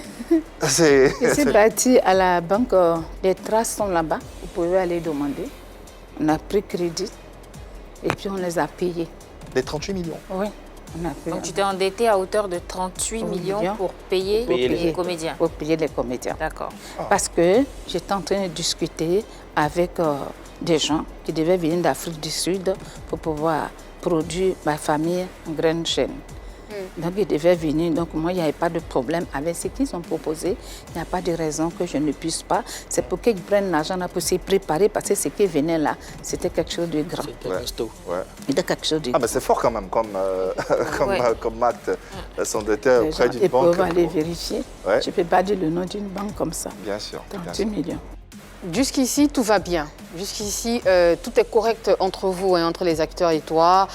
Je suis partie à la banque, les traces sont là-bas, vous pouvez aller demander. On a pris crédit et puis on les a payés.
Les 38 millions?
Oui.
Donc tu t'es endetté à hauteur de 38 millions pour payer les comédiens.
Pour payer les comédiens.
D'accord.
Parce que j'étais en train de discuter avec des gens qui devaient venir d'Afrique du Sud pour pouvoir produire ma famille en grande chaîne. Donc ils devaient venir, donc moi il n'y avait pas de problème avec ce qu'ils ont proposé. Il n'y a pas de raison que je ne puisse pas. C'est pour qu'ils prennent l'argent là pour se préparer parce que ce qui venait là, c'était quelque chose de grand. C'était quelque chose de grand.
Mais c'est fort quand même comme acte. Elles sont déterres près d'une banque.
Ils peuvent aller vérifier. Je ne peux pas dire le nom d'une banque comme ça.
Bien sûr.
38 millions.
Jusqu'ici, tout va bien. Jusqu'ici, tout est correct entre vous, entre les acteurs et toi,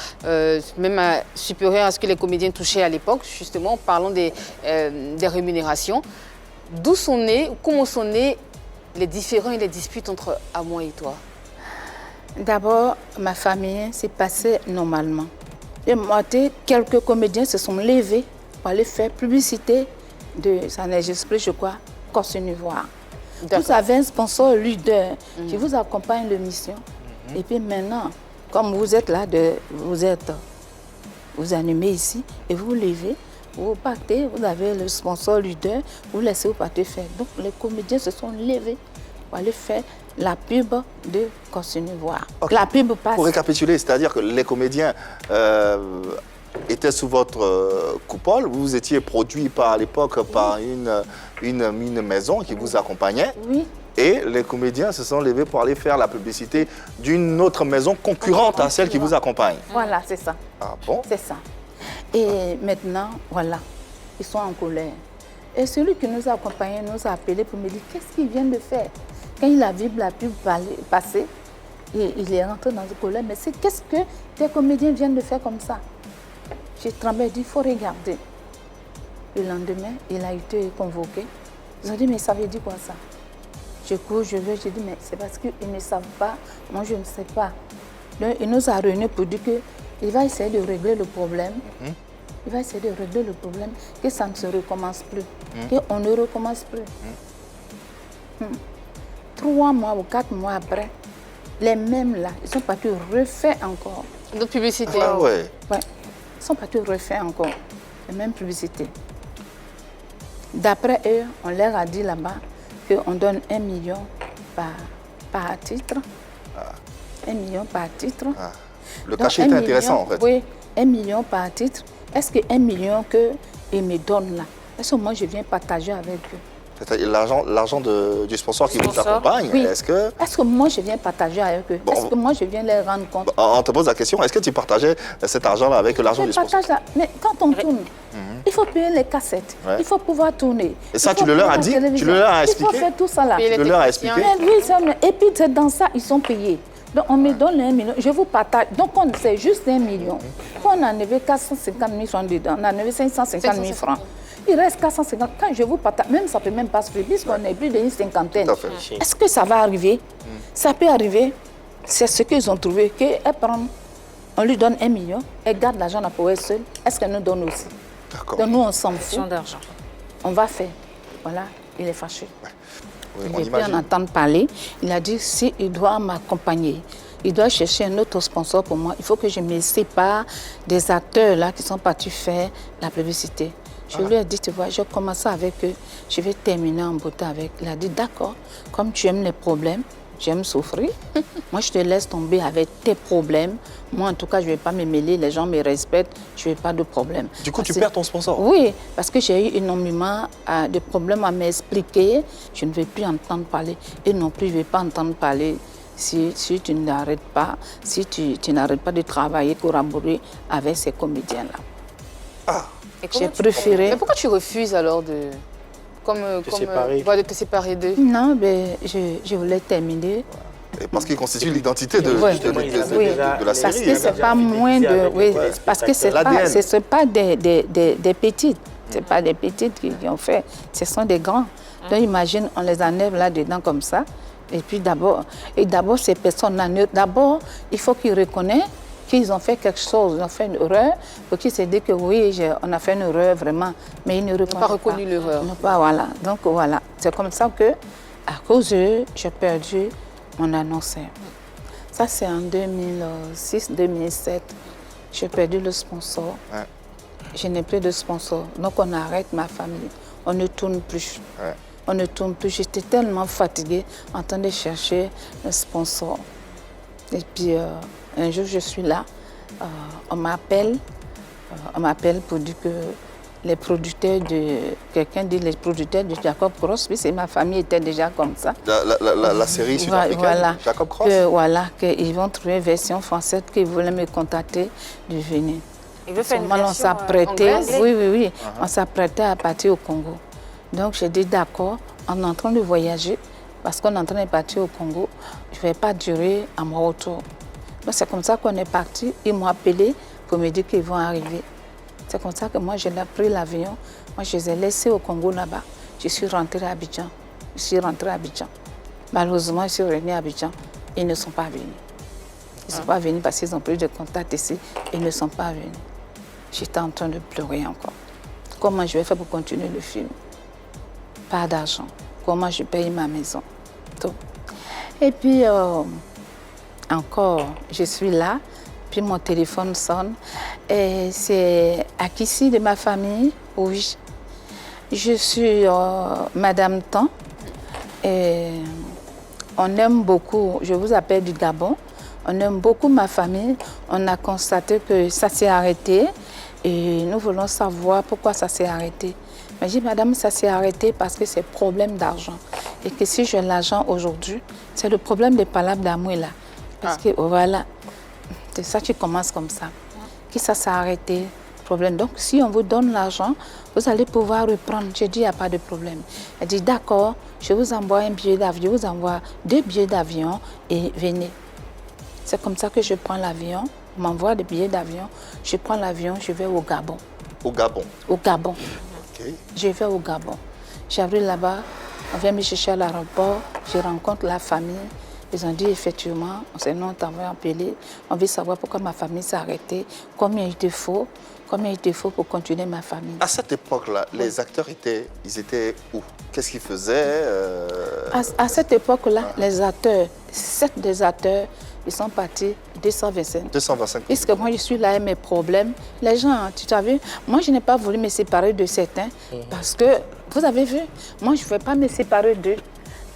même supérieur à ce que les comédiens touchaient à l'époque. Justement, parlons des rémunérations. D'où sont nés, comment sont nés les différends et les disputes entre Amon et toi?
D'abord, ma famille s'est passée normalement. Et moi, quelques comédiens se sont levés pour aller faire publicité de Saint-Exupéry, je crois, Corse-Ivoire. Vous avez un sponsor leader qui vous accompagne de mission. Et puis maintenant, comme vous êtes là, vous animez ici et vous vous levez, vous partez, vous avez le sponsor leader, vous laissez vous partez faire. Donc les comédiens se sont levés pour aller faire la pub de Corse-Ivoire. La pub passe.
Pour récapituler, c'est-à-dire que les comédiens était sous votre coupole. Vous étiez produit à l'époque par une maison qui vous accompagnait.
Oui.
Et les comédiens se sont levés pour aller faire la publicité d'une autre maison concurrente à celle qui vous accompagne.
Voilà, c'est ça.
Ah bon?
C'est ça. Et maintenant, voilà, ils sont en colère. Et celui qui nous a accompagnés nous a appelé pour me dire qu'est-ce qu'il vient de faire. Quand il a vu la pub passer, il est rentré dans une colère. Mais qu'est-ce que tes comédiens viennent de faire comme ça? J'ai tremblé, dit, il faut regarder. Le lendemain, il a été convoqué. Ils ont dit, mais ça veut dire quoi ça? Je cours, je vais, je dis, mais c'est parce qu'ils ne savent pas, moi je ne sais pas. Donc, il nous a réunis pour dire qu'il va essayer de régler le problème. Il va essayer de régler le problème, que ça ne se recommence plus, qu'on ne recommence plus. 3 mois ou 4 mois après, les mêmes là, ils sont partis refaire encore.
D'autres publicités?
Ah ouais.
Ouais. Ils sont partis refaire encore les mêmes publicités. D'après eux, on leur a dit là-bas qu'on donne 1 million par titre. 1 million par titre.
Le cachet était intéressant en fait.
Oui, 1 million par titre. Est-ce que 1 million qu'ils me donnent là, est-ce que moi je viens partager avec eux?
C'est l'argent du sponsor qui vous accompagne.
Oui.
Est-ce que
moi je viens partager avec eux? Est-ce que moi je viens leur rendre compte?
On te pose la question, est-ce que tu partageais cet argent-là avec l'argent du sponsor?
Mais quand on tourne, il faut payer les cassettes, il faut pouvoir tourner.
Et ça, tu le leur as dit? Tu le leur as expliqué?
Il faut faire tout ça là.
Tu le leur as expliqué?
Et puis dans ça, ils sont payés. Donc on me donne 1 million, je vous partage. Donc c'est juste 1 million. Quand on a enlevé 450 000 francs dedans, on a enlevé 550 000 francs. Il reste 450. Quand je vous partage, même ça peut même pas se faire, puisqu'on est plus d'une cinquantaine. Est-ce que ça va arriver? Ça peut arriver. C'est ce qu'ils ont trouvé, qu'elle prend, on lui donne 1 million, elle garde l'argent pour elle seule, est-ce qu'elle nous donne aussi?
D'accord.
Donc nous, on s'en fout.
d'argent.
On va faire. Voilà, il est fâché.
Oui,
Il ne veut plus en entendre parler. Il a dit, s'il doit m'accompagner, il doit chercher un autre sponsor pour moi. Il faut que je me sépare des acteurs là qui sont partis faire la publicité. Je lui ai dit, tu vois, je commence avec eux, je vais terminer en beauté avec. Il a dit, d'accord, comme tu aimes les problèmes, j'aime souffrir. Moi, je te laisse tomber avec tes problèmes. Moi, en tout cas, je ne vais pas me mêler. Les gens me respectent. Je n'ai pas de problème.
Du coup, tu perds ton sponsor?
Oui, parce que j'ai eu énormément de problèmes à m'expliquer. Je ne vais plus entendre parler. Et non plus, je ne vais pas entendre parler si tu n'arrêtes pas, si tu n'arrêtes pas de travailler, collaborer avec ces comédiens-là.
Ah.
J'ai préféré...
Mais pourquoi tu refuses alors de... de te séparer d'eux?
Non, mais je voulais terminer.
Et parce qu'il constitue l'identité de la série.
Parce que c'est pas moins de... Oui, parce que c'est pas des petites. Ce pas des petites qui ont fait. Ce sont des grands. Donc imagine, on les enlève là-dedans comme ça. Et puis d'abord, ces personnes-là, d'abord, il faut qu'ils reconnaissent qu'ils ont fait quelque chose, ils ont fait une erreur, pour qu'ils se disent que oui, on a fait une erreur vraiment, mais ils ne reconnaissent pas.
Ils n'ont pas reconnu l'erreur.
Voilà. Donc voilà, c'est comme ça que, à cause d'eux, j'ai perdu mon annonceur. Ça, c'est en 2006-2007. J'ai perdu le sponsor. Ouais. Je n'ai plus de sponsor. Donc on arrête ma famille. On ne tourne plus. Ouais. On ne tourne plus. J'étais tellement fatiguée en train de chercher un sponsor. Et puis, un jour, je suis là. On m'appelle pour dire que les producteurs de... Quelqu'un dit les producteurs de Jacob Cross. Oui, ma famille était déjà comme ça.
La série sud-africaine, voilà, Jacob Cross?
Voilà, qu'ils vont trouver une version française, qu'ils voulaient me contacter de venir.
Il veut faire une
version
on
s'apprêtait, oui. On s'apprêtait à partir au Congo. Donc, j'ai dit d'accord, on est en train de voyager, parce qu'on est en train de partir au Congo, je ne vais pas durer à mon retour. Donc, c'est comme ça qu'on est parti. Ils m'ont appelé pour me dire qu'ils vont arriver. C'est comme ça que moi, j'ai pris l'avion. Moi, je les ai laissés au Congo là-bas. Je suis rentrée à Abidjan. Malheureusement, je suis revenue à Abidjan. Ils ne sont pas venus. Ils ne sont pas venus parce qu'ils ont pris de contact ici. Ils ne sont pas venus. J'étais en train de pleurer encore. Comment je vais faire pour continuer le film? Pas d'argent. Comment je paye ma maison? Tout. Et puis, encore, je suis là. Puis mon téléphone sonne. Et c'est Akissi de ma famille. Oui. Je suis Madame Tan. Et on aime beaucoup, je vous appelle du Gabon. On aime beaucoup ma famille. On a constaté que ça s'est arrêté. Et nous voulons savoir pourquoi ça s'est arrêté. Mais j'ai dit, madame, ça s'est arrêté parce que c'est problème d'argent. Et que si j'ai l'argent aujourd'hui, c'est le problème des palabres d'amour là. Parce que voilà, c'est ça qui commence comme ça. Que ça s'est arrêté, problème. Donc si on vous donne l'argent, vous allez pouvoir reprendre. J'ai dit, il n'y a pas de problème. Elle dit, d'accord, je vous envoie un billet d'avion, je vous envoie 2 billets d'avion et venez. C'est comme ça que je prends l'avion. On m'envoie des billets d'avion. Je prends l'avion, je vais au Gabon.
Au Gabon?
Au Gabon.
Okay.
Je vais au Gabon. J'arrive là-bas, on vient me chercher à l'aéroport, je rencontre la famille. Ils ont dit effectivement, c'est non, on t'envoie appeler. On veut savoir pourquoi ma famille s'est arrêtée, combien il te faut pour continuer ma famille.
À cette époque-là, les acteurs étaient où? Qu'est-ce qu'ils faisaient?
À cette époque-là, les acteurs, 7 des acteurs, ils sont partis 225.
225.
Puisque moi, je suis là avec mes problèmes. Les gens, tu as vu, moi, je n'ai pas voulu me séparer de certains parce que, vous avez vu, moi, je ne vais pas me séparer d'eux.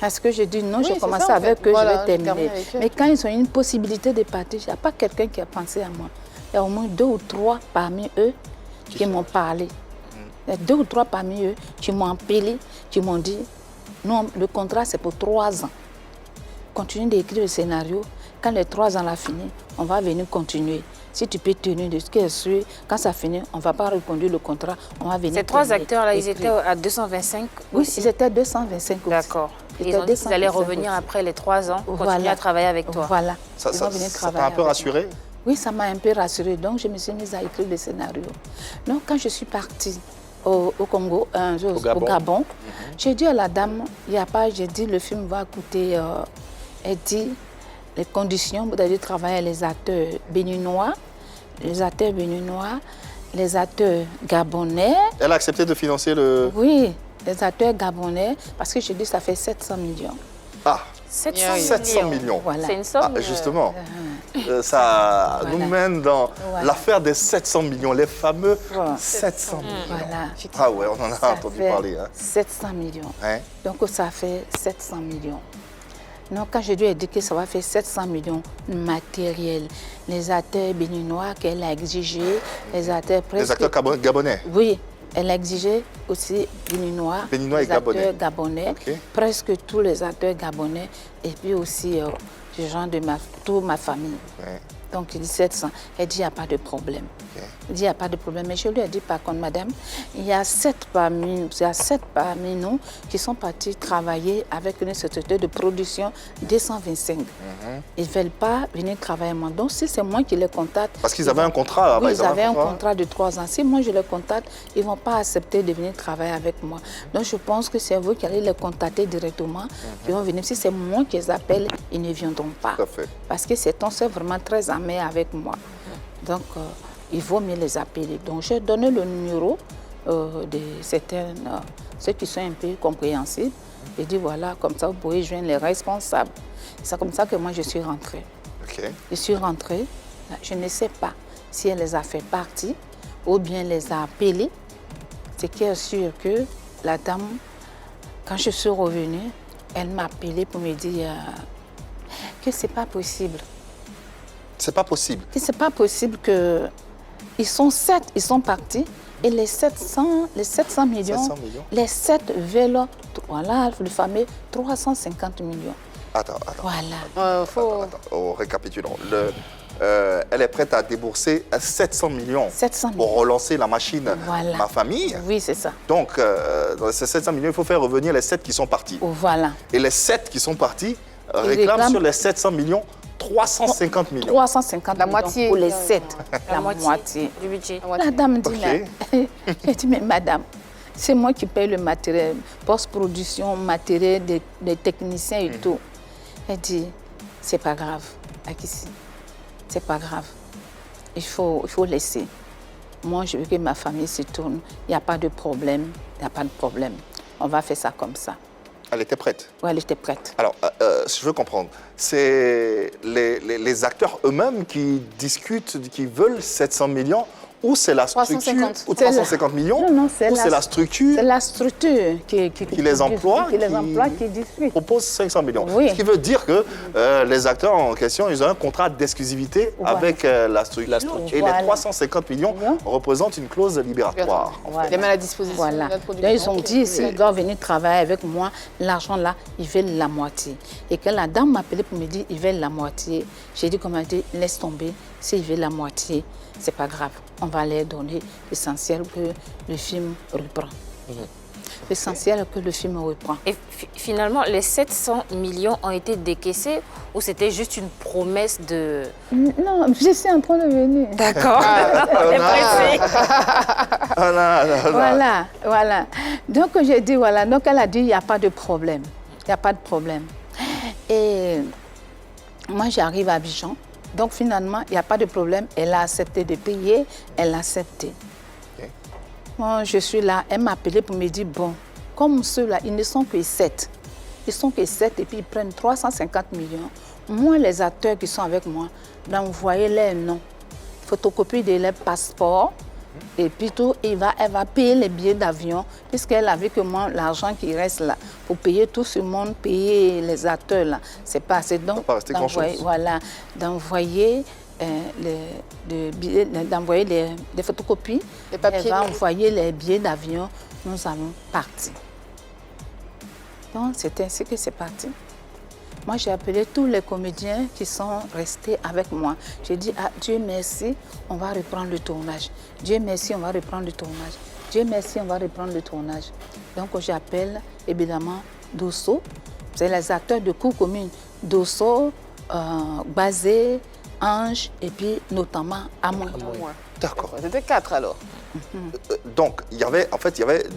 Parce que je dis non, j'ai commencé avec eux, voilà, je vais terminer. Mais quand ils ont une possibilité de partir, il n'y a pas quelqu'un qui a pensé à moi. Il y a au moins 2 ou 3 parmi eux qui m'ont parlé. Il y a 2 ou 3 parmi eux qui m'ont appelé, qui m'ont dit, non, le contrat, c'est pour 3 ans. Continue d'écrire le scénario. Quand les 3 ans l'ont fini, on va venir continuer. Si tu peux tenir de ce qui est sûr, quand ça finit, on ne va pas reconduire le contrat, on va venir.
Ces 3 acteurs-là, ils étaient à 225
oui,
aussi.
ils étaient à 225 aussi.
D'accord. Ils ont dit qu'ils allaient revenir aussi. Après les 3 ans, continuer à travailler avec toi.
Voilà.
Ça t'a un peu rassuré?
Oui, ça m'a un peu rassuré. Donc, je me suis mise à écrire le scénario. Donc, quand je suis partie au Congo, au Gabon, j'ai dit à la dame, il n'y a pas, j'ai dit, le film va coûter, elle dit, les conditions, vous avez travaillé les acteurs béninois, les acteurs gabonais.
Elle a accepté de financer le...
Oui, les acteurs gabonais, parce que je dis ça fait 700 millions.
Ah,
700
millions.
Voilà.
C'est une somme.
Justement, ça nous mène dans l'affaire des 700 millions, les fameux 700 millions.
Voilà.
Ah ouais, on en a entendu parler.
700 millions.
Hein?
Donc ça fait 700 millions. Donc quand je lui ai dit que ça va faire 700 millions matériels, les acteurs béninois qu'elle a exigé, les acteurs presque...
Les acteurs gabonais?
Oui, elle a exigé aussi béninois
et
gabonais, presque tous les acteurs gabonais, et puis aussi les gens de toute ma famille.
Ouais.
Donc il dit 700. Elle dit il n'y a pas de problème. Il dit il n'y a pas de problème. Mais je lui ai dit par contre, madame, il y a 7 parmi nous qui sont partis travailler avec une société de production 225. Ils ne veulent pas venir travailler avec moi. Donc si c'est moi qui les contacte...
Parce qu'ils avaient un contrat.
Oui, ils avaient un contrat de 3 ans. Si moi je les contacte, ils ne vont pas accepter de venir travailler avec moi. Donc je pense que c'est vous qui allez les contacter directement. Ils vont venir. Si c'est moi qui les appelle, ils ne viendront pas.
Tout à fait.
Parce que c'est vraiment très amer avec moi. Donc, il vaut mieux les appeler. Donc, j'ai donné le numéro de certains, ceux qui sont un peu compréhensibles. J'ai dit, voilà, comme ça, vous pouvez joindre les responsables. C'est comme ça que moi, je suis rentrée. Je suis rentrée. Je ne sais pas si elle les a fait partie ou bien les a appelés. Ce qui est sûr que la dame, quand je suis revenue, elle m'a appelé pour me dire que ce n'est pas possible.
C'est pas possible.
C'est pas possible que... Ils sont 7, ils sont partis. Et les 700 millions, les 7 veulent, voilà, le fameux 350 millions.
Attends.
Voilà.
Récapitulons. Elle est prête à débourser 700 millions,
700
pour relancer la machine
voilà.
Ma famille.
Oui, c'est ça.
Donc, dans ces 700 millions, il faut faire revenir les 7 qui sont partis.
Voilà.
Et les 7 qui sont partis réclament sur les 700 millions 350 millions.
350
la
millions
moitié,
pour les 7.
La moitié du budget.
La dame dit, j'ai dit, mais madame, c'est moi qui paye le matériel, post-production, matériel des techniciens et tout. Elle dit, c'est pas grave, Akissi, c'est pas grave. Il faut laisser. Moi, je veux que ma famille se tourne. Il n'y a pas de problème, il n'y a pas de problème. On va faire ça comme ça.
Elle était prête?
Oui, elle était prête.
Alors, je veux comprendre, c'est les acteurs eux-mêmes qui discutent, qui veulent 700 millions, ou c'est la structure
350.
Ou 350 millions?
Non,
c'est la structure.
C'est la structure qui
les emploie,
qui discute.
Propose 500 millions.
Oui.
Ce qui veut dire que les acteurs en question, ils ont un contrat d'exclusivité avec la structure. Et les 350 millions représentent une clause libératoire.
Voilà. Les mettent à la disposition
voilà.
de la production.
Donc, ils ont dit, s'ils doivent venir travailler avec moi, l'argent là, ils veulent la moitié. Et quand la dame m'a appelé pour me dire, ils veulent la moitié, j'ai dit, comme elle dit, laisse tomber, s'ils veulent la moitié, c'est pas grave. On va leur donner l'essentiel que le film reprend. L'essentiel que le film reprend.
Et finalement, les 700 millions ont été décaissés ou c'était juste une promesse de...
Non, je suis en train de venir.
D'accord. On est pressé.
Voilà. Donc, j'ai dit, voilà. Donc, elle a dit, il n'y a pas de problème. Il n'y a pas de problème. Et moi, j'arrive à Abidjan. Donc, finalement, il n'y a pas de problème. Elle a accepté de payer. Elle a accepté. Bon, je suis là. Elle m'a appelé pour me dire, bon, comme ceux-là, ils ne sont que 7. Ils sont que 7 et puis ils prennent 350 millions. Moi, les acteurs qui sont avec moi, d'envoyer leurs noms, photocopie de leurs passeports. Et puis tout, elle va payer les billets d'avion, puisqu'elle a vu que moi, l'argent qui reste là, pour payer tout ce monde, payer les acteurs là, c'est pas assez. Donc, voilà, d'envoyer les photocopies,
les papiers,
elle va envoyer les billets d'avion, nous allons partir. Donc, c'est ainsi que c'est parti. Moi, j'ai appelé tous les comédiens qui sont restés avec moi. J'ai dit, ah, Dieu merci, on va reprendre le tournage. Dieu merci, on va reprendre le tournage. Dieu merci, on va reprendre le tournage. Donc, j'appelle évidemment Dosso. C'est les acteurs de cours communes. Dosso, Bazé, Ange et puis notamment Amoy.
D'accord.
C'était 4 alors.
Donc, il y avait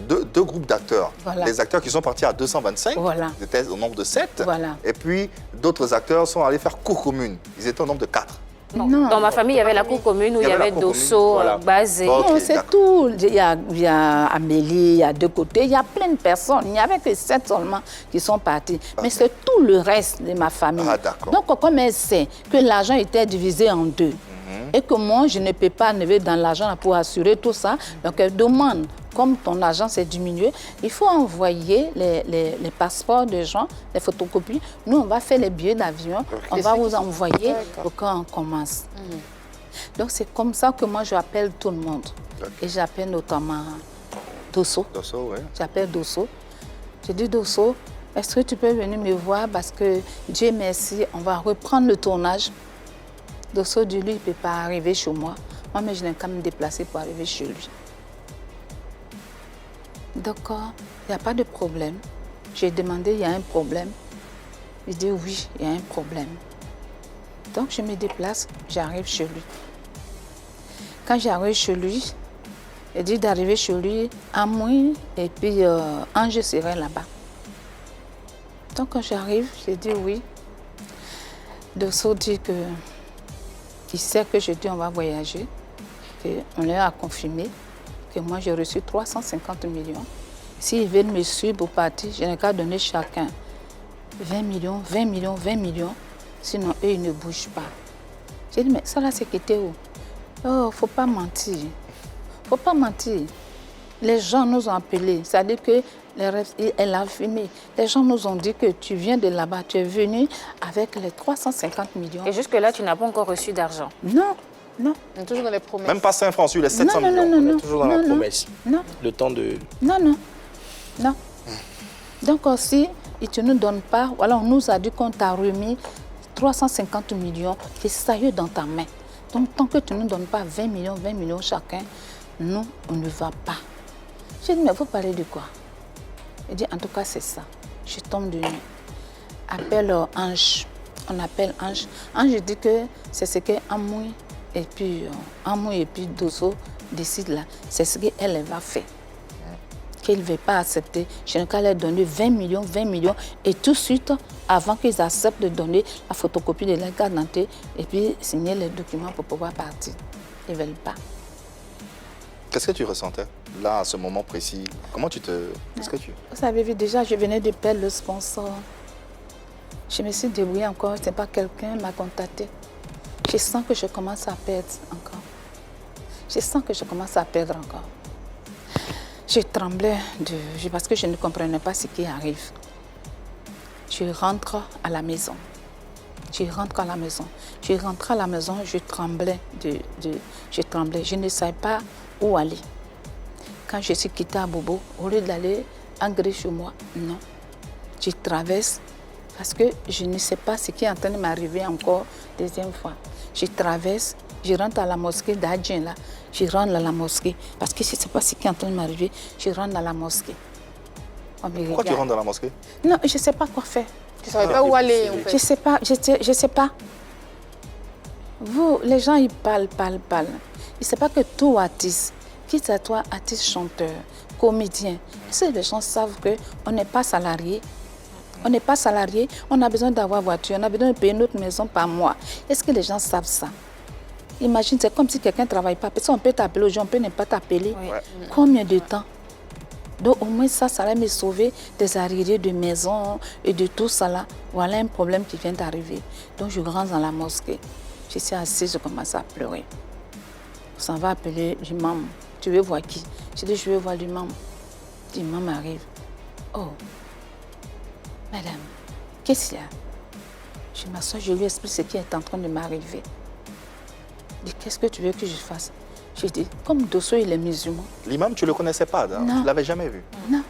deux groupes d'acteurs.
Voilà.
Les acteurs qui sont partis à 225, ils étaient au nombre de 7.
Voilà.
Et puis, d'autres acteurs sont allés faire cour commune. Ils étaient au nombre de 4.
Non. Dans ma famille, il y avait la cour commune où il y avait Dosso, Bazé.
Non, c'est tout. Il y a Amélie, il y a deux côtés, il y a plein de personnes. Il n'y avait que 7 seulement qui sont partis. Mais c'est tout le reste de ma famille.
Ah, d'accord.
Donc, comme elle sait que l'argent était divisé en 2, et que moi, je ne peux pas arriver dans l'argent pour assurer tout ça, donc elle demande, comme ton argent s'est diminué, il faut envoyer les passeports de gens, les photocopies. Nous, on va faire les billets d'avion, on va vous envoyer pour qu'on commence. Donc, c'est comme ça que moi, j'appelle tout le monde. Et j'appelle notamment Dosso.
Dosso, oui.
J'appelle Dosso. Je dis, Dosso, est-ce que tu peux venir me voir parce que, Dieu merci, on va reprendre le tournage. Dosso dit, lui, il ne peut pas arriver chez moi. Moi, mais je n'ai qu'à me déplacer pour arriver chez lui. D'accord, il n'y a pas de problème. J'ai demandé, il y a un problème. Il dit, oui, il y a un problème. Donc, je me déplace, j'arrive chez lui. Quand j'arrive chez lui, il dit d'arriver chez lui à moi et puis Ange serait là-bas. Donc, quand j'arrive, j'ai dit oui. Dosso dit que il sait que je dis on va voyager, qu'on leur a confirmé que moi j'ai reçu 350 millions. S'ils veulent me suivre pour partir, je n'ai qu'à donner chacun 20 millions, 20 millions, 20 millions, sinon eux ils ne bougent pas. J'ai dit mais ça là c'est qui était où? Oh, faut pas mentir. Faut pas mentir. Les gens nous ont appelés, c'est-à-dire que elle a filmé. Les gens nous ont dit que tu viens de là-bas, tu es venu avec les 350 millions.
Et jusque-là, tu n'as pas encore reçu d'argent?
Non, non.
On est toujours dans les promesses.
Même pas 5 francs sur les 700 millions.
Non,
toujours dans la promesse.
Non.
Le temps de...
Non. Donc aussi, et tu ne nous donnes pas, voilà, on nous a dit qu'on t'a remis 350 millions, c'est sérieux dans ta main. Donc tant que tu ne nous donnes pas 20 millions chacun, nous, on ne va pas. J'ai dit, mais vous parlez de quoi? Il dit, en tout cas, c'est ça. Je tombe de nuit. Appelle Ange. On appelle Ange. Ange dit que c'est ce que Amoui et puis Dosso décident là. C'est ce qu'elle va faire. Qu'il ne veut pas accepter. Je n'ai qu'à leur donner 20 millions. Et tout de suite, avant qu'ils acceptent de donner la photocopie de leur carte d'identité et puis signer les documents pour pouvoir partir. Ils ne veulent pas.
Qu'est-ce que tu ressentais là, à ce moment précis? Comment tu te... Qu'est-ce que tu...
Vous savez, déjà, je venais de perdre le sponsor. Je me suis débrouillée encore, c'est pas quelqu'un m'a contacté. Je sens que je commence à perdre encore. Je tremblais parce que je ne comprenais pas ce qui arrive. Je rentre à la maison. Je rentre à la maison, je tremblais. Je ne savais pas où aller. Quand je suis quittée à Bobo, au lieu d'aller en Grèce chez moi, non. Je traverse parce que je ne sais pas ce qui est en train de m'arriver encore deuxième fois. Je traverse, je rentre à la mosquée d'Adjien là. Je rentre à la mosquée parce que je ne sais pas ce qui est en train de m'arriver. Je rentre à la mosquée.
Pourquoi tu rentres dans la mosquée?
Non, je ne sais pas quoi faire.
Tu ne savais pas où aller en fait.
Je ne sais pas. Vous, les gens, ils parlent. Ils ne savent pas que tout artiste, quitte à toi, artiste, chanteur, comédien, les gens savent qu'on n'est pas salarié. On a besoin d'avoir voiture, on a besoin de payer notre maison par mois. Est-ce que les gens savent ça? Imagine, c'est comme si quelqu'un ne travaille pas. Parce qu'on peut t'appeler aujourd'hui, on peut ne pas t'appeler. Oui. Combien de temps? Donc au moins ça va me sauver des arriérés de maison et de tout ça là. Voilà un problème qui vient d'arriver. Donc je rentre dans la mosquée. Je suis assise, je commence à pleurer. On s'en va appeler l'imam. Tu veux voir qui? Je dis, je veux voir l'imam. L'imam arrive. Oh, madame, qu'est-ce qu'il y a? Je m'assois, je lui explique ce qui est en train de m'arriver. Il dit, qu'est-ce que tu veux que je fasse? Je dis, comme Dosso, il est musulman.
L'imam, tu ne le connaissais pas? Non. Tu ne l'avais jamais vu?
Non.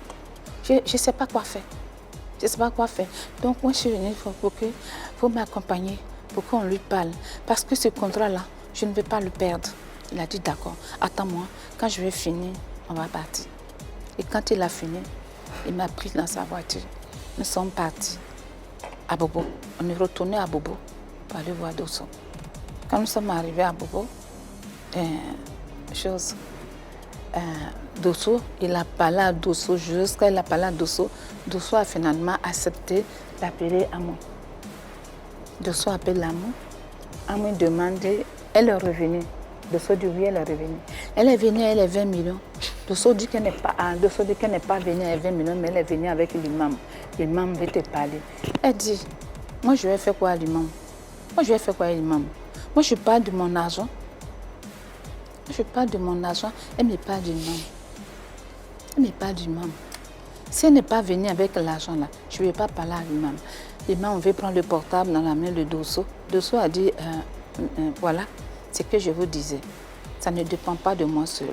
Je ne sais pas quoi faire. Donc moi, je suis venue pour m'accompagner, pour qu'on lui parle. Parce que ce contrat-là, je ne veux pas le perdre. Il a dit, d'accord, attends-moi. Quand je vais finir, on va partir. Et quand il a fini, il m'a pris dans sa voiture. Nous sommes partis à Bobo. On est retourné à Bobo pour aller voir Dosso. Quand nous sommes arrivés à Bobo, Dosso, il a parlé à Dosso, jusqu'à il a parlé à Dosso. Dosso a finalement accepté d'appeler Amon. Dosso appelle Amon. Amon demande, elle est revenue. Dosso dit oui, elle est revenue. Elle est venue, elle est 20 millions. Dosso dit qu'elle n'est pas venue avec 20 millions, mais elle est venue avec l'imam. L'imam veut te parler. Elle dit, moi je vais faire quoi à l'imam? Moi je vais faire quoi à l'imam? Moi je parle de mon argent. Je parle de mon argent, elle me parle du nom. Elle me parle du nom. Si elle n'est pas venue avec l'argent là, je ne vais pas parler à l'imam. L'imam veut prendre le portable dans la main de Dosso. Dosso a dit, voilà, c'est ce que je vous disais. Ça ne dépend pas de moi seul.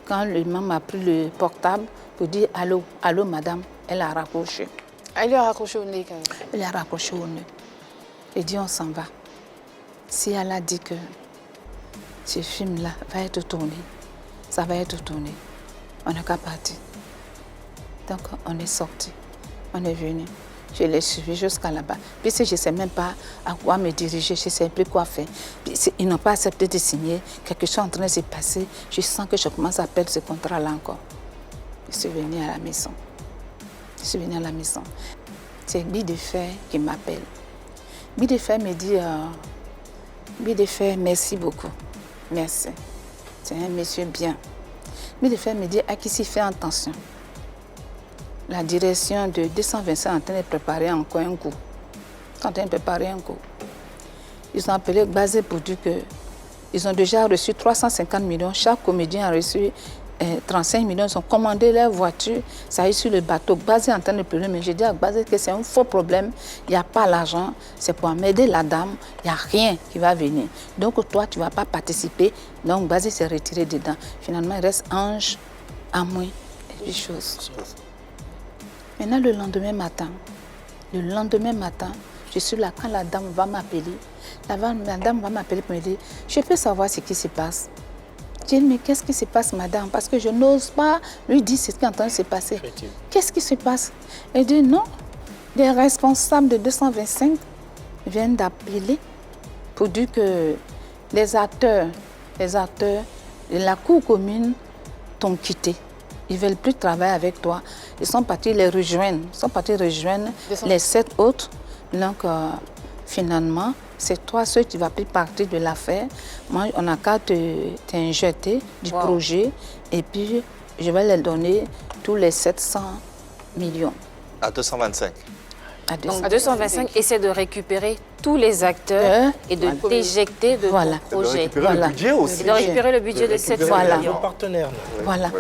Quand l'imam a pris le portable pour dire allô, allô madame, elle a raccroché.
Elle lui a raccroché au nez quand même.
Elle a raccroché au nez. Elle dit on s'en va. Si elle a dit que ce film-là va être tourné, ça va être tourné. On n'a qu'à partir. Donc on est sorti, on est venu. Je l'ai suivi jusqu'à là-bas. Puis si je ne sais même pas à quoi me diriger, je ne sais plus quoi faire. Puis ils n'ont pas accepté de signer, quelque chose est en train de se passer. Je sens que je commence à perdre ce contrat-là encore. Je suis venue à la maison. Je suis venue à la maison. C'est Guy de Fer qui m'appelle. Guy de Fer me dit, Guy de Fer, merci beaucoup. Merci. C'est un monsieur bien. Guy de Fer me dit, à qui s'y fait attention. La direction de 225 est en train de préparer encore un coup. Ils sont en train de préparer un coup. Ils ont appelé Gbazé pour dire qu'ils ont déjà reçu 350 millions. Chaque comédien a reçu 35 millions. Ils ont commandé leur voiture. Ça a eu sur le bateau. Gbazé est en train de pleurer. Mais j'ai dit à Gbazé que c'est un faux problème. Il n'y a pas l'argent. C'est pour m'aider la dame. Il n'y a rien qui va venir. Donc toi, tu ne vas pas participer. Donc Gbazé s'est retiré dedans. Finalement, il reste Ange, Amouin et des choses. Maintenant, le lendemain matin, je suis là quand la dame va m'appeler. La dame va m'appeler pour me dire, je peux savoir ce qui se passe. Je dis, mais qu'est-ce qui se passe, madame? Parce que je n'ose pas lui dire ce qui est en train de se passer. Qu'est-ce qui se passe? Elle dit, non, les responsables de 225 viennent d'appeler pour dire que les acteurs de la cour commune t'ont quitté. Ils ne veulent plus travailler avec toi. Ils sont partis les rejoindre. Ils sont partis rejoindre les 7 autres. Donc, finalement, c'est toi seul qui vas plus partir de l'affaire. Moi, on n'a qu'à t'injecter du projet. Et puis, je vais leur donner tous les 700 millions.
À 225.
Donc, 225 essaie de récupérer tous les acteurs et de t'éjecter de ton projet.
Et de récupérer le budget aussi.
Et de récupérer le budget de 700 millions.
Partenaires.
Voilà.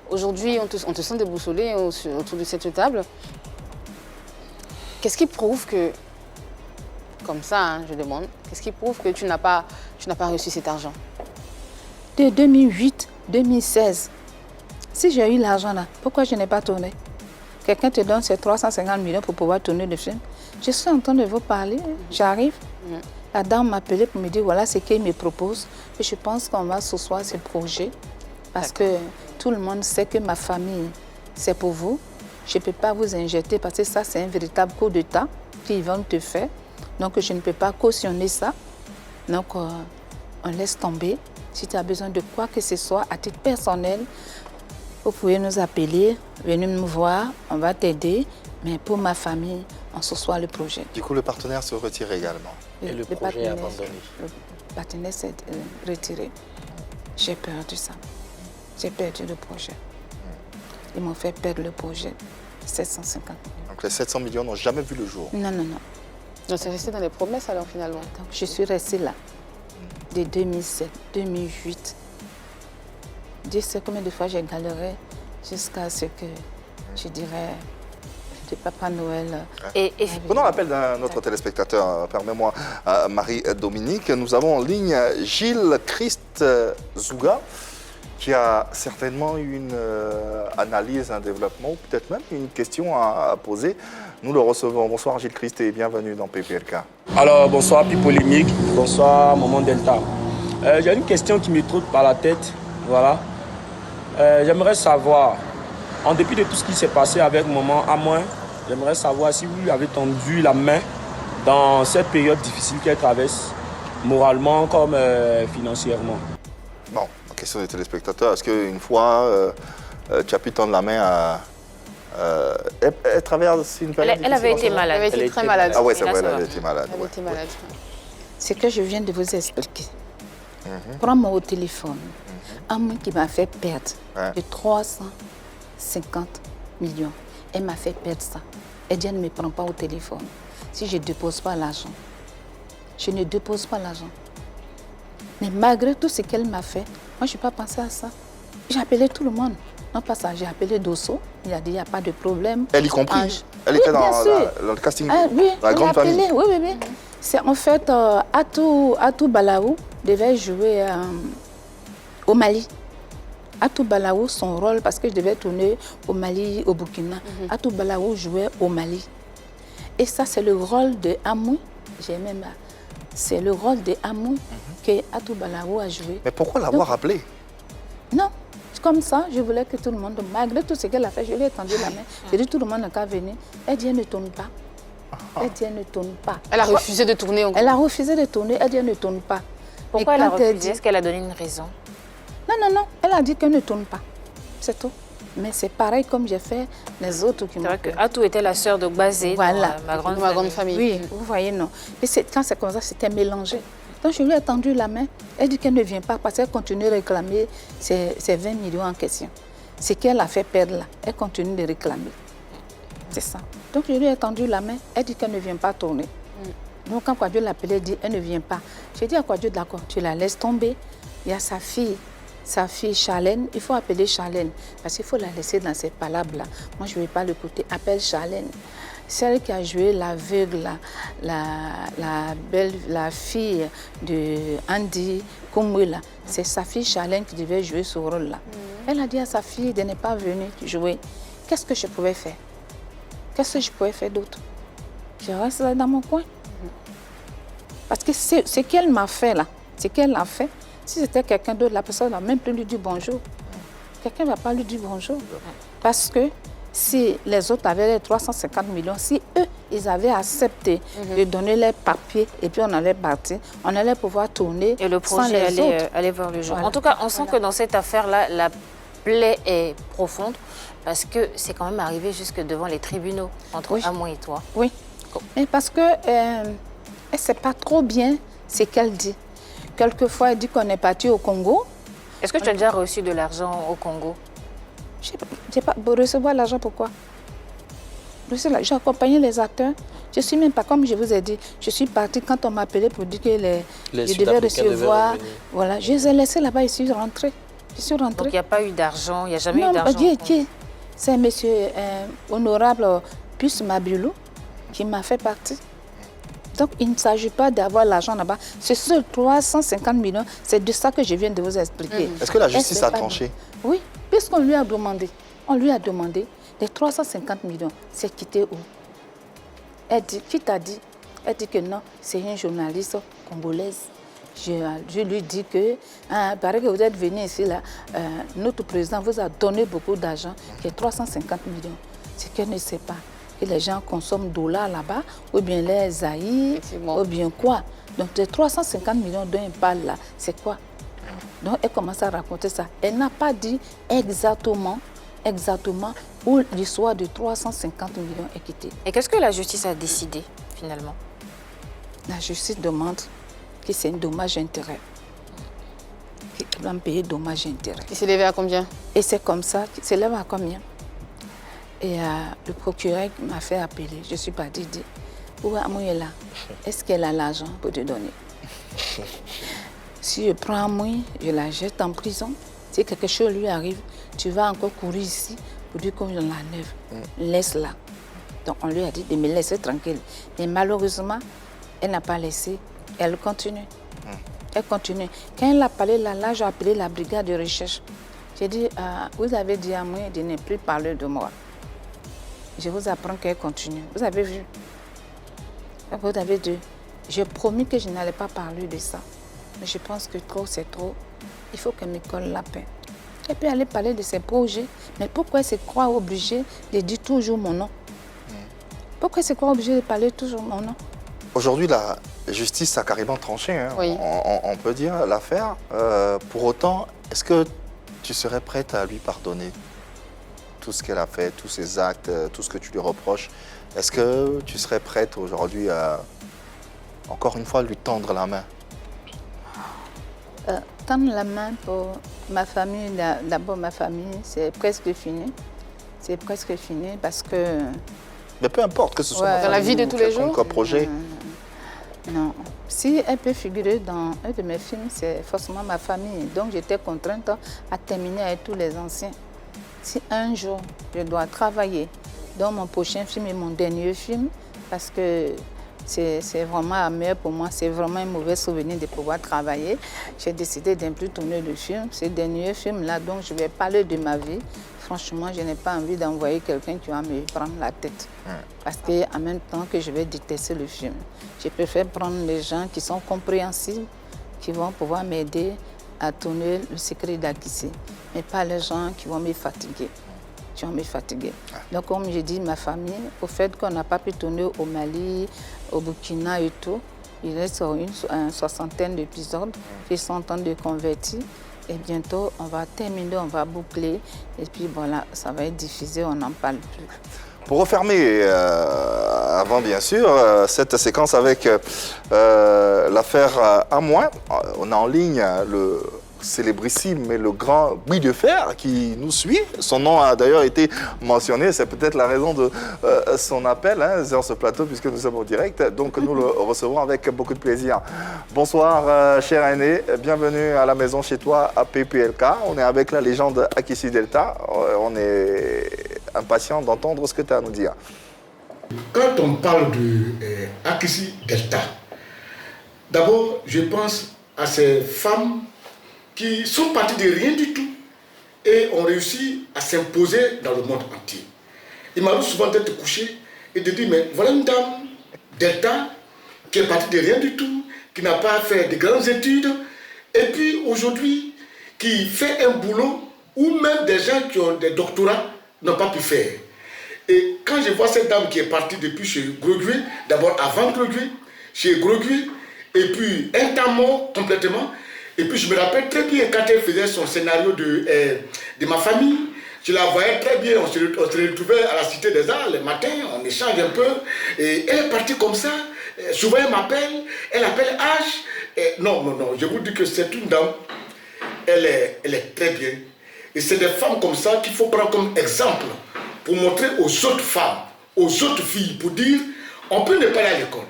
Aujourd'hui, on te sent déboussolé autour de cette table. Qu'est-ce qui prouve que, comme ça, hein, je demande, qu'est-ce qui prouve que tu n'as pas reçu cet argent?
De 2008, 2016, si j'ai eu l'argent là, pourquoi je n'ai pas tourné? Quelqu'un te donne ces 350 millions pour pouvoir tourner le film. Je suis en train de vous parler, j'arrive. La dame m'a appelé pour me dire, voilà ce qu'elle me propose. Et je pense qu'on va s'asseoir ce projet. Parce que tout le monde sait que ma famille, c'est pour vous. Je ne peux pas vous injecter parce que ça, c'est un véritable coup d'État qu'ils vont te faire. Donc, je ne peux pas cautionner ça. Donc, on laisse tomber. Si tu as besoin de quoi que ce soit, à titre personnel, vous pouvez nous appeler, venir nous voir, on va t'aider. Mais pour ma famille, on s'assoit le projet.
Du coup, le partenaire se retire également.
Et le projet est abandonné.
Le partenaire s'est retiré. J'ai perdu ça. J'ai perdu le projet. Ils m'ont fait perdre le projet. 750 millions.
Donc les 700 millions n'ont jamais vu le jour.
Non.
Donc c'est resté dans les promesses alors finalement.
Donc je suis restée là. De 2007, 2008. Dieu sait combien de fois j'ai galéré jusqu'à ce que je dirais de Papa Noël.
Prenons l'appel d'un autre téléspectateur, permets-moi, Marie-Dominique. Nous avons en ligne Gilles Christ Zouga, qui a certainement une analyse, un développement, ou peut-être même une question à poser. Nous le recevons. Bonsoir Gilles Christ et bienvenue dans PPRK.
Alors bonsoir Pipolémique, bonsoir Maman Delta. J'ai une question qui me trotte par la tête. Voilà. J'aimerais savoir, en dépit de tout ce qui s'est passé avec Maman Amouin, j'aimerais savoir si vous lui avez tendu la main dans cette période difficile qu'elle traverse, moralement comme financièrement.
Bon, Question des téléspectateurs. Est-ce qu'une fois, tu as pu tendre la main à... elle traverse une période
Elle avait été malade.
Elle avait été très malade.
Ah ouais, c'est
Et là,
vrai,
ça
elle
va.
avait été malade.
Elle était malade.
Ce que je viens de vous expliquer. Prends-moi au téléphone. Un mois qui m'a fait perdre de 350 millions. Elle m'a fait perdre ça. Elle dit, elle ne me prend pas au téléphone. Si je ne dépose pas l'argent, je ne dépose pas l'argent. Mais malgré tout ce qu'elle m'a fait, moi, je n'ai pas pensé à ça. J'ai appelé tout le monde. Non, pas ça. J'ai appelé Dosso. Il a dit, il n'y a pas de problème.
Elle y compris. Elle était dans le casting,
oui,
la grande famille.
Oui, oui, oui. C'est en fait, Atou Balaou devait jouer au Mali. Atou Balaou, son rôle, parce que je devais tourner au Mali, au Burkina. Atou Balaou jouait au Mali. Et ça, c'est le rôle de Amou. C'est le rôle de Amou que Atou Balaou a joué.
Mais pourquoi l'avoir appelé?
Non, comme ça, je voulais que tout le monde, malgré tout ce qu'elle a fait, je lui ai tendu la main. J'ai dit tout le monde n'a qu'à venir. Elle dit, elle ne tourne pas. Elle dit, elle ne tourne pas.
Elle a refusé de tourner encore.
Elle a refusé de tourner, elle dit, elle ne tourne pas.
Pourquoi elle a refusé? Est-ce qu'elle a donné une raison?
Non, non, non, elle a dit qu'elle ne tourne pas. C'est tout. Mais c'est pareil comme j'ai fait les autres qui m'ont fait.
C'est vrai que Atou était la sœur de Gbazé,
voilà,
ma grande famille.
Oui, vous voyez, non. Mais quand c'est comme ça, c'était mélangé. Donc je lui ai tendu la main. Elle dit qu'elle ne vient pas parce qu'elle continue de réclamer ces 20 millions en question. Ce qu'elle a fait perdre là, elle continue de réclamer. C'est ça. Donc je lui ai tendu la main. Elle dit qu'elle ne vient pas tourner. Donc quand Kouadio l'appelait, elle dit elle ne vient pas. J'ai dit à Kouadio, d'accord, tu la laisses tomber. Il y a sa fille Charlène. Il faut appeler Charlène parce qu'il faut la laisser dans ces palabres-là. Moi, je ne vais pas l'écouter. Appelle Charlène. Celle qui a joué l'aveugle, la fille de Andy Koumouela, c'est sa fille Charlène qui devait jouer ce rôle-là. Elle a dit à sa fille de ne pas venir jouer. Qu'est-ce que je pouvais faire? Qu'est-ce que je pouvais faire d'autre? Je reste là dans mon coin. Parce que ce qu'elle m'a fait là, ce qu'elle a fait, si c'était quelqu'un d'autre, la personne n'a même plus lui dit bonjour. Quelqu'un ne va pas lui dire bonjour. Parce que si les autres avaient les 350 millions, si eux, ils avaient accepté de donner les papiers et puis on allait partir, on allait pouvoir tourner
et le
sans les autres.
allait voir le jour.
Voilà.
En tout cas, on sent que dans cette affaire-là, la plaie est profonde parce que c'est quand même arrivé jusque devant les tribunaux entre Amou et toi.
Oui, mais parce que elle ne sait pas trop bien ce qu'elle dit. Quelquefois, elle dit qu'on est parti au Congo.
Est-ce que tu as déjà reçu de l'argent au Congo?
Je sais pas. Recevoir l'argent, pourquoi? J'ai accompagné les acteurs. Je ne suis même pas, comme je vous ai dit, je suis partie quand on m'a appelé pour dire que je devais recevoir. Voilà, je les ai laissés là-bas, je suis rentrée. Donc
il n'y a pas eu d'argent, il n'y a jamais eu d'argent?
C'est M. Honorable Puce Mabilou qui m'a fait partie. Donc, il ne s'agit pas d'avoir l'argent là-bas. C'est sur 350 millions. C'est de ça que je viens de vous expliquer.
Est-ce que la justice a tranché?
Oui, puisqu'on lui a demandé. On lui a demandé les 350 millions. C'est quitté où? Elle dit, qui t'a dit? Elle dit que non, c'est une journaliste congolaise. Je lui dis que, paraît que vous êtes venu ici, là, notre président vous a donné beaucoup d'argent, qui est 350 millions. C'est qu'elle ne sait pas. Et les gens consomment dollars là-bas, ou bien les zaïs, ou bien quoi. Donc, les 350 millions dont elle parle là, c'est quoi? Donc, elle commence à raconter ça. Elle n'a pas dit exactement où l'histoire de 350 millions est quittée.
Et qu'est-ce que la justice a décidé, finalement?
La justice demande que c'est un dommage-intérêt. Qu'ils doivent payer dommage-intérêt.
Il s'est levé à combien?
Et c'est comme ça, il s'élève à combien? Et le procureur m'a fait appeler. Je suis partie dire, où Amou est là? Est-ce qu'elle a l'argent pour te donner? Si je prends Amou, je la jette en prison. Si quelque chose lui arrive, tu vas encore courir ici pour dire qu'on l'enlève. Laisse-la. Donc on lui a dit de me laisser tranquille. Mais malheureusement, elle n'a pas laissé. Elle continue. Elle continue. Quand elle a parlé là, j'ai appelé la brigade de recherche. J'ai dit, vous avez dit à moi de ne plus parler de moi. Je vous apprends qu'elle continue. Vous avez vu? Vous avez dit, j'ai promis que je n'allais pas parler de ça. Mais je pense que trop, c'est trop. Il faut qu'elle me colle la paix. Elle peut aller parler de ses projets, mais pourquoi elle se croit obligée de dire toujours mon nom? Pourquoi elle se croit obligée de parler toujours mon nom?
Aujourd'hui, la justice a carrément tranché, hein.
Oui.
On peut dire, l'affaire. Pour autant, Est-ce que tu serais prête à lui pardonner tout ce qu'elle a fait, tous ses actes, tout ce que tu lui reproches? Est-ce que tu serais prête aujourd'hui à, encore une fois, lui tendre la main?
Tendre la main pour ma famille, d'abord ma famille, c'est presque fini. C'est presque fini parce que...
Mais peu importe que ce soit
dans la vie de tous les jours.
Projet.
Non. Si elle peut figurer dans un de mes films, c'est forcément ma famille. Donc j'étais contrainte à terminer avec tous les anciens. Si un jour je dois travailler dans mon prochain film et mon dernier film, parce que c'est vraiment amer pour moi, c'est vraiment un mauvais souvenir de pouvoir travailler, j'ai décidé de ne plus tourner le film. Ce dernier film-là, donc je vais parler de ma vie. Franchement, je n'ai pas envie d'envoyer quelqu'un qui va me prendre la tête. Parce qu'en même temps que je vais détester le film, je préfère prendre les gens qui sont compréhensibles, qui vont pouvoir m'aider à tourner Le Secret d'Akissi, mais pas les gens qui vont me fatiguer. Donc, comme je dis, ma famille, au fait qu'on n'a pas pu tourner au Mali, au Burkina et tout, il reste une soixantaine d'épisodes qui sont en train de convertir. Et bientôt, on va terminer, on va boucler. Et puis voilà, ça va être diffusé, on n'en parle plus.
Pour refermer, avant bien sûr, cette séquence avec l'affaire Amoin, on a en ligne le célébrissime et le grand Guy de Fer qui nous suit. Son nom a d'ailleurs été mentionné, c'est peut-être la raison de son appel sur ce plateau puisque nous sommes au direct. Donc nous le recevons avec beaucoup de plaisir. Bonsoir cher aîné, bienvenue à la maison chez toi à PPLK. On est avec la légende Akissi Delta. On est impatient d'entendre ce que tu as à nous dire.
Quand on parle de Akissi Delta, d'abord je pense à ces femmes qui sont partis de rien du tout et ont réussi à s'imposer dans le monde entier. Il m'arrive souvent d'être couché et de dire, mais voilà une dame Delta qui est partie de rien du tout, qui n'a pas fait de grandes études, et puis aujourd'hui, qui fait un boulot où même des gens qui ont des doctorats n'ont pas pu faire. Et quand je vois cette dame qui est partie depuis chez Grogui, d'abord avant Grogui, chez Grogui, et puis un temps mort complètement. Et puis je me rappelle très bien quand elle faisait son scénario de ma famille, je la voyais très bien, on se retrouvait à la Cité des Arts le matin, on échange un peu, et elle est partie comme ça, souvent elle m'appelle, elle appelle H, non, je vous dis que c'est une dame, elle est très bien. Et c'est des femmes comme ça qu'il faut prendre comme exemple pour montrer aux autres femmes, aux autres filles, pour dire, on peut ne pas aller à l'école,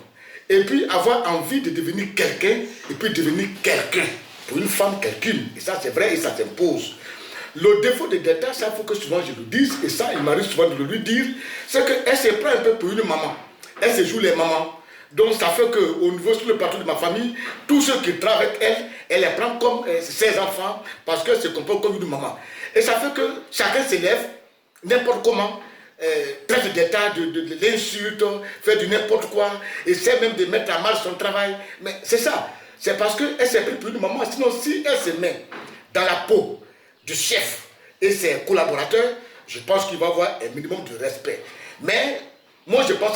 et puis avoir envie de devenir quelqu'un, et puis devenir quelqu'un. Pour une femme, quelqu'une. Et ça, c'est vrai et ça s'impose. Le défaut de Delta, ça, il faut que souvent je le dise, et ça, il m'arrive souvent de le lui dire, c'est qu'elle se prend un peu pour une maman. Elle se joue les mamans. Donc, ça fait qu'au niveau sur le plateau de ma famille, tous ceux qui travaillent avec elle les prend comme ses enfants, parce qu'elle se comporte comme une maman. Et ça fait que chacun s'élève, n'importe comment, traite d'État, de l'insulte, fait du n'importe quoi, essaie même de mettre à mal son travail. Mais c'est ça. C'est parce qu'elle s'est pris pour une maman. Sinon, si elle se met dans la peau du chef et ses collaborateurs, je pense qu'il va avoir un minimum de respect. Mais moi, je pense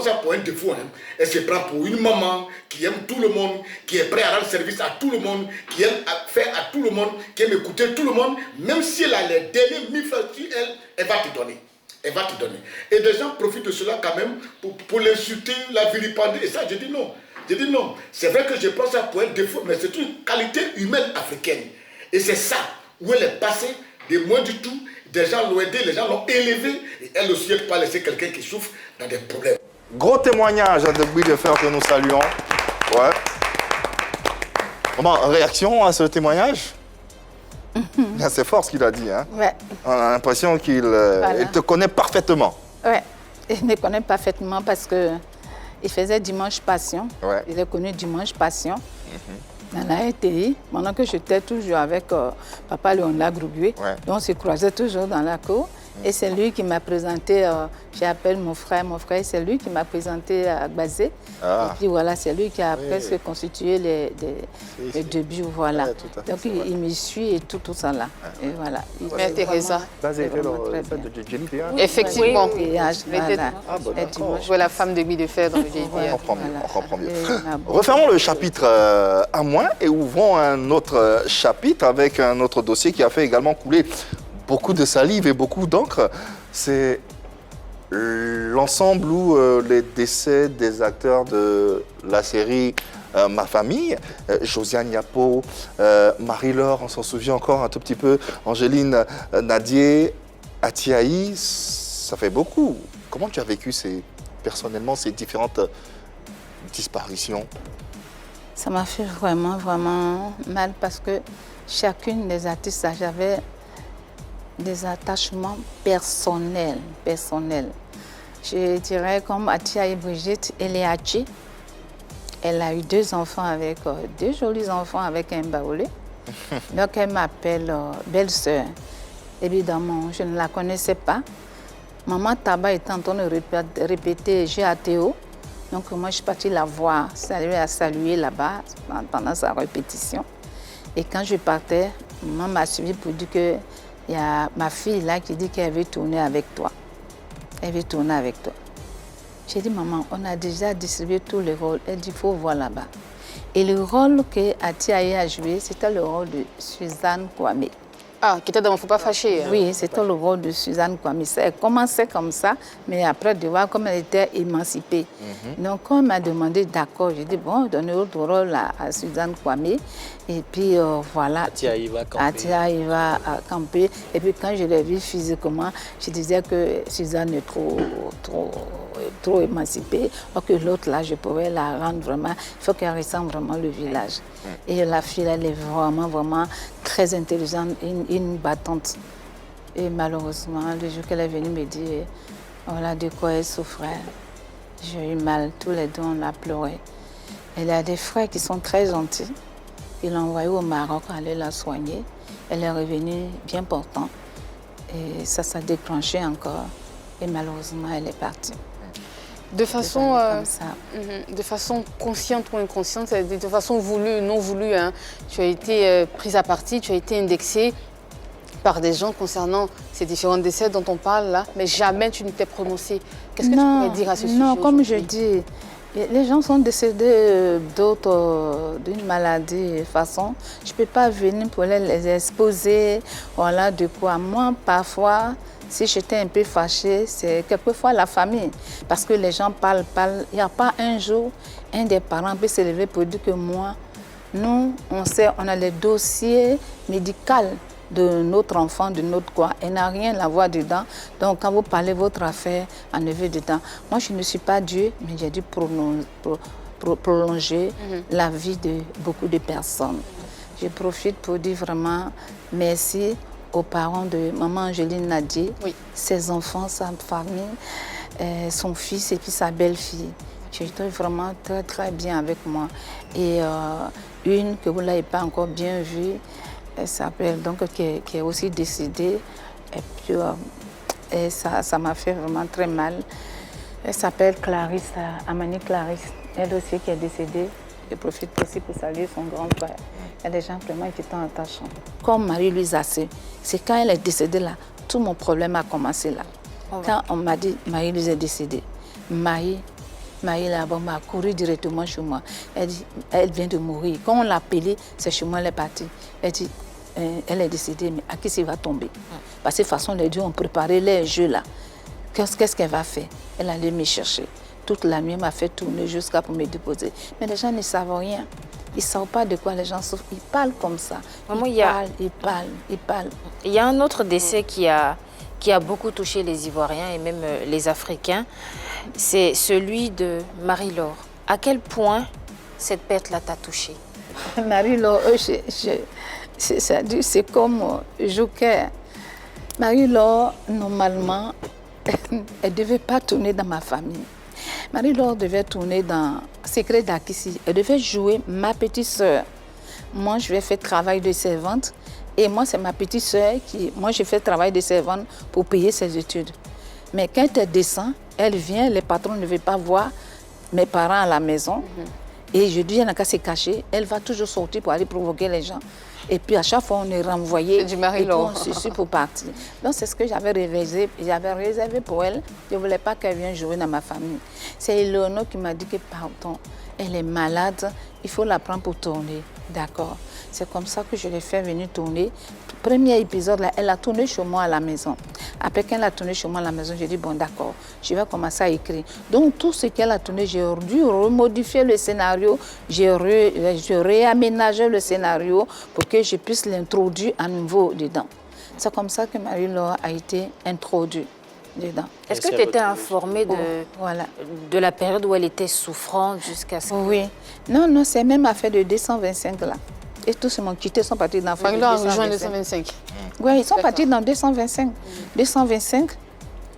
ça pour un défaut. Elle se prend pour une maman qui aime tout le monde, qui est prête à rendre service à tout le monde, qui aime faire à tout le monde, qui aime écouter tout le monde. Même si elle a les derniers 1000 francs sur elle va te donner. Elle va te donner. Et des gens profitent de cela quand même pour l'insulter, la vilipender. Et ça, je dis non. Je dis non, c'est vrai que je pense ça pour un défaut, mais c'est une qualité humaine africaine. Et c'est ça, où elle est passée, de moins du tout, des gens l'ont aidée, les gens l'ont élevée, et elle aussi, elle ne peut pas laisser quelqu'un qui souffre dans des problèmes.
Gros témoignage de Guy de Fer que nous saluons. Ouais. Comment, réaction à ce témoignage? C'est fort ce qu'il a dit. Hein?
Ouais.
On a l'impression qu'il te connaît parfaitement.
Ouais, il me connaît parfaitement parce que il faisait Dimanche Passion.
Ouais.
Il est connu Dimanche Passion. Dans la RTI, pendant que j'étais toujours avec Papa Léonard Grogui. Ouais. Donc on se croisait toujours dans la cour. Et c'est lui qui m'a présenté, j'appelle mon frère, c'est lui qui m'a présenté à Gbazé. Et puis voilà, c'est lui qui a presque constitué les débuts, voilà. Donc il me suit et tout ça là. Et voilà.
Mais Teresa.
Gbazé était le fait de JDA.
Effectivement.
Voilà.
Je vois la femme de mi de fer dans le JDA.
On comprend mieux. Refermons le chapitre à moins et ouvrons un autre chapitre avec un autre dossier qui a fait également couler beaucoup de salive et beaucoup d'encre. C'est l'ensemble où les décès des acteurs de la série Ma Famille, Josiane Yapo, Marie-Laure, on s'en souvient encore un tout petit peu, Angéline Nadier, Atiaï, ça fait beaucoup. Comment tu as vécu personnellement ces différentes disparitions?
Ça m'a fait vraiment, vraiment mal parce que chacune des artistes, j'avais des attachements personnels. Je dirais comme Atiaï Brigitte, elle est Hachi. Elle a eu 2 enfants avec, 2 jolis enfants avec un baoulé. Donc elle m'appelle belle-sœur. Évidemment, je ne la connaissais pas. Maman Taba était en train de répéter GATO. Donc moi je suis partie la voir, à saluer là-bas pendant sa répétition. Et quand je partais, maman m'a suivi pour dire que il y a ma fille là qui dit qu'elle veut tourner avec toi. Elle veut tourner avec toi. J'ai dit, maman, on a déjà distribué tous les rôles. Elle dit, il faut voir là-bas. Et le rôle que Atiaï a joué, c'était le rôle de Suzanne Kwame.
Ah, qui était dans Faut pas fâcher.
Oui, c'était le rôle de Suzanne Kwame. Ça commençait comme ça, mais après de voir comme elle était émancipée. Donc, quand on m'a demandé d'accord, j'ai dit, bon, donnez autre rôle à Suzanne Kwame. Et puis, voilà.
Atiaï va camper.
Atiaï va camper. Et puis, quand je l'ai vue physiquement, je disais que Suzanne est trop émancipée. Alors que l'autre, là, je pouvais la rendre vraiment... Il faut qu'elle ressemble vraiment le village. Et la fille, elle est vraiment, vraiment très intelligente, une battante. Et malheureusement, le jour qu'elle est venue me dire, voilà de quoi elle souffrait. J'ai eu mal, tous les deux, on a pleuré. Elle a des frères qui sont très gentils. Ils l'ont envoyée au Maroc, aller la soigner. Elle est revenue bien portante. Et ça s'est déclenché encore. Et malheureusement, elle est partie.
De façon consciente ou inconsciente, de façon voulue ou non voulue, hein, tu as été prise à partie, tu as été indexée par des gens concernant ces différents décès dont on parle là, mais jamais tu ne t'es prononcée. Qu'est-ce que tu pourrais dire à ce sujet?
Non, comme je dis, les gens sont décédés d'une maladie de façon. Je ne peux pas venir pour les exposer. Voilà de quoi. Moi, parfois, si j'étais un peu fâchée, c'est quelquefois la famille. Parce que les gens parlent. Il n'y a pas un jour, un des parents peut se lever pour dire que moi, nous, on sait, on a les dossiers médicaux de notre enfant, de notre quoi. Elle n'a rien à voir dedans. Donc, quand vous parlez de votre affaire, on ne veut dedans. Moi, je ne suis pas Dieu, mais j'ai dû prolonger la vie de beaucoup de personnes. Je profite pour dire vraiment merci aux parents de maman Angéline Nadier, ses enfants, sa famille, son fils et puis sa belle-fille. J'étais vraiment très, très bien avec moi. Et une que vous n'avez pas encore bien vue, elle s'appelle donc qui est aussi décédée. Et puis et ça m'a fait vraiment très mal. Elle s'appelle Clarisse, Amani Clarisse. Elle aussi qui est décédée. Je profite aussi pour saluer son grand frère. Il y a des gens vraiment qui étaient attachants. Comme Marie-Louise Assé, c'est quand elle est décédée là, tout mon problème a commencé là. Quand on m'a dit Marie-Louise est décédée, Marie là-bas m'a couru directement chez moi. Elle dit, elle vient de mourir. Quand on l'a appelée, c'est chez moi, elle est partie. Elle dit, elle est décédée, mais à qui ça va tomber? Parce que de toute façon, les dieux ont préparé les jeux là. Qu'est-ce qu'elle va faire? Elle allait me chercher. Toute la nuit, elle m'a fait tourner jusqu'à pour me déposer. Mais les gens ne savent rien. Ils ne savent pas de quoi les gens souffrent. Ils parlent comme ça. Ils parlent.
Il y a un autre décès qui a beaucoup touché les Ivoiriens et même les Africains. C'est celui de Marie-Laure. À quel point cette perte-là t'a touché?
Marie-Laure, c'est comme Joker. Marie-Laure, normalement, elle ne devait pas tourner dans ma famille. Marie-Laure devait tourner dans Secret d'Akissi. Elle devait jouer ma petite sœur. Moi, je vais faire travail de servante Et moi, c'est ma petite soeur qui... Moi, j'ai fait le travail de servante pour payer ses études. Mais quand elle descend, elle vient, les patrons ne veulent pas voir mes parents à la maison. Et je dis, il n'y en a qu'à se cacher. Elle va toujours sortir pour aller provoquer les gens. Et puis, à chaque fois, on est renvoyé.
C'est du Marie-Laure.
Et puis, on se suit pour partir. Donc, c'est ce que j'avais réservé pour elle. Je ne voulais pas qu'elle vienne jouer dans ma famille. C'est Eleonore qui m'a dit que, pardon, elle est malade, il faut la prendre pour tourner. D'accord. C'est comme ça que je l'ai fait venir tourner. Premier épisode, là, elle a tourné chez moi à la maison. Après qu'elle a tourné chez moi à la maison, j'ai dit, bon, d'accord, je vais commencer à écrire. Donc, tout ce qu'elle a tourné, j'ai dû remodifier le scénario, j'ai réaménagé le scénario pour que je puisse l'introduire à nouveau dedans. C'est comme ça que Marie-Laure a été introduite dedans.
Est-ce que tu étais informée de la période où elle était souffrante jusqu'à ce que...
Oui. Non, c'est même affaire de 225 là. Et tous m'ont quitté, sont partis dans
Marie-Laure a rejoint 225.
Oui, ils sont partis dans 225.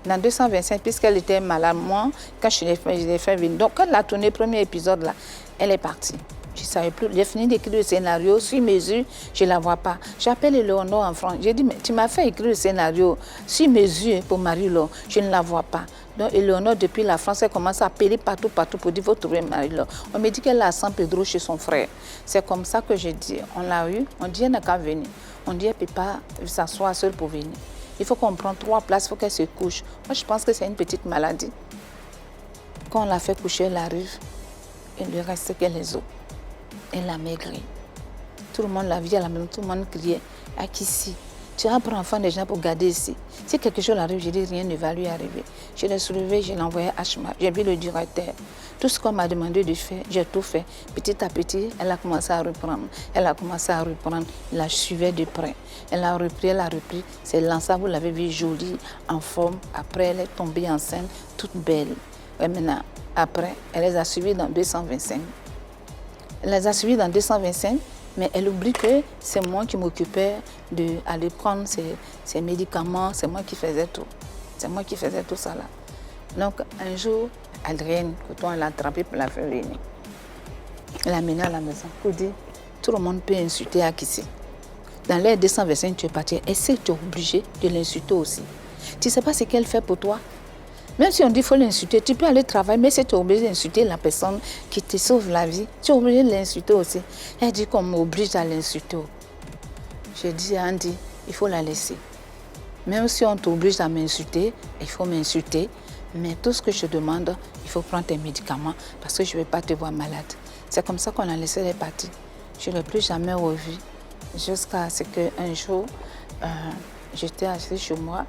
225, puisqu'elle était malade. Moi, quand je l'ai fait venir. Donc, quand elle a tourné le premier épisode là, elle est partie. Je ne savais plus. J'ai fini d'écrire le scénario, sur mesure, je ne la vois pas. J'appelle Eleonore en France. J'ai dit, mais tu m'as fait écrire le scénario sur mesure pour Marie-Laure, je ne la vois pas. Donc, Eleonore, depuis la France, elle commence à appeler partout pour dire, il faut trouver Marie-Laure. On me dit qu'elle est à San Pedro chez son frère. C'est comme ça que j'ai dit, on l'a eu, on dit, elle n'a qu'à venir. On dit, elle ne peut pas s'asseoir seule pour venir. Il faut qu'on prenne 3 places, il faut qu'elle se couche. Moi, je pense que c'est une petite maladie. Quand on l'a fait coucher, elle arrive, il ne lui reste que les os. Elle a maigri. Tout le monde l'a vu à la maison, tout le monde criait. À qui ici? Tu as pris enfant des gens pour garder ici. Si quelque chose arrive, je dis rien ne va lui arriver. Je l'ai soulevé, je l'ai envoyé à HMA. J'ai vu le directeur. Tout ce qu'on m'a demandé de faire, j'ai tout fait. Petit à petit, elle a commencé à reprendre. Il la suivait de près. Elle a repris. C'est Lança, vous l'avez vu, jolie, en forme. Après, elle est tombée enceinte, toute belle. Et maintenant, après, elle les a suivis dans 225. Elle les a suivis dans 225, mais elle oublie que c'est moi qui m'occupais d'aller prendre ses médicaments, c'est moi qui faisais tout. C'est moi qui faisais tout ça là. Donc un jour, Adrienne, quand on l'a attrapée pour la faire venir, elle l'a amenée à la maison pour dire, tout le monde peut insulter Akissi. Dans l'air 225, tu es parti, est-ce que tu es obligé de l'insulter aussi? Tu ne sais pas ce qu'elle fait pour toi? Même si on dit qu'il faut l'insulter, tu peux aller travailler, mais si tu es obligé d'insulter la personne qui te sauve la vie, tu es obligé de l'insulter aussi. Elle dit qu'on m'oblige à l'insulter. Je dis à Andy, il faut la laisser. Même si on t'oblige à m'insulter, il faut m'insulter. Mais tout ce que je demande, il faut prendre tes médicaments parce que je ne vais pas te voir malade. C'est comme ça qu'on a laissé les parties. Je ne l'ai plus jamais revue jusqu'à ce qu'un jour, j'étais assise chez moi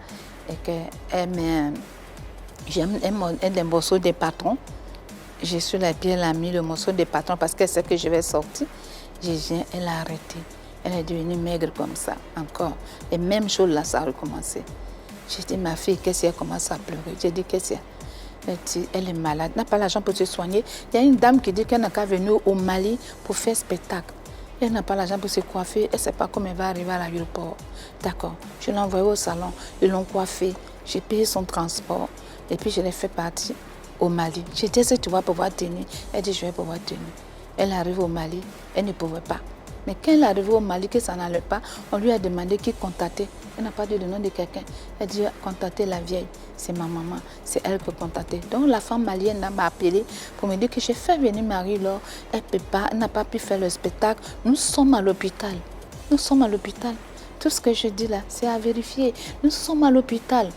et qu'elle m'a... J'aime des morceaux des patrons. Je suis la pied, elle a mis le morceau des patrons parce qu'elle sait que je vais sortir. Je viens, elle a arrêté. Elle est devenue maigre comme ça, encore. Et même chose là, ça a recommencé. J'ai dit, ma fille, qu'est-ce qu'elle commence à pleurer? J'ai dit, qu'est-ce qu'il y a? Elle dit, elle est malade, n'a pas l'argent pour se soigner. Il y a une dame qui dit qu'elle n'a qu'à venir au Mali pour faire spectacle. Elle n'a pas l'argent pour se coiffer, elle ne sait pas comment elle va arriver à l'aéroport. D'accord, je l'ai envoyée au salon, ils l'ont coiffée, j'ai payé son transport. Et puis je l'ai fait partir au Mali. J'ai dit, est-ce que tu vas pouvoir tenir? Elle dit, je vais pouvoir tenir. Elle arrive au Mali, elle ne pouvait pas. Mais quand elle est arrivée au Mali, que ça n'allait pas, on lui a demandé qui contacter. Elle n'a pas dit le nom de quelqu'un. Elle dit, contacter la vieille. C'est ma maman, c'est elle qui peut contacter. Donc la femme malienne m'a appelé pour me dire que j'ai fait venir Marie-Laure. Elle peut pas, elle n'a pas pu faire le spectacle. Nous sommes à l'hôpital. Nous sommes à l'hôpital. Tout ce que je dis là, c'est à vérifier. Nous sommes à l'hôpital.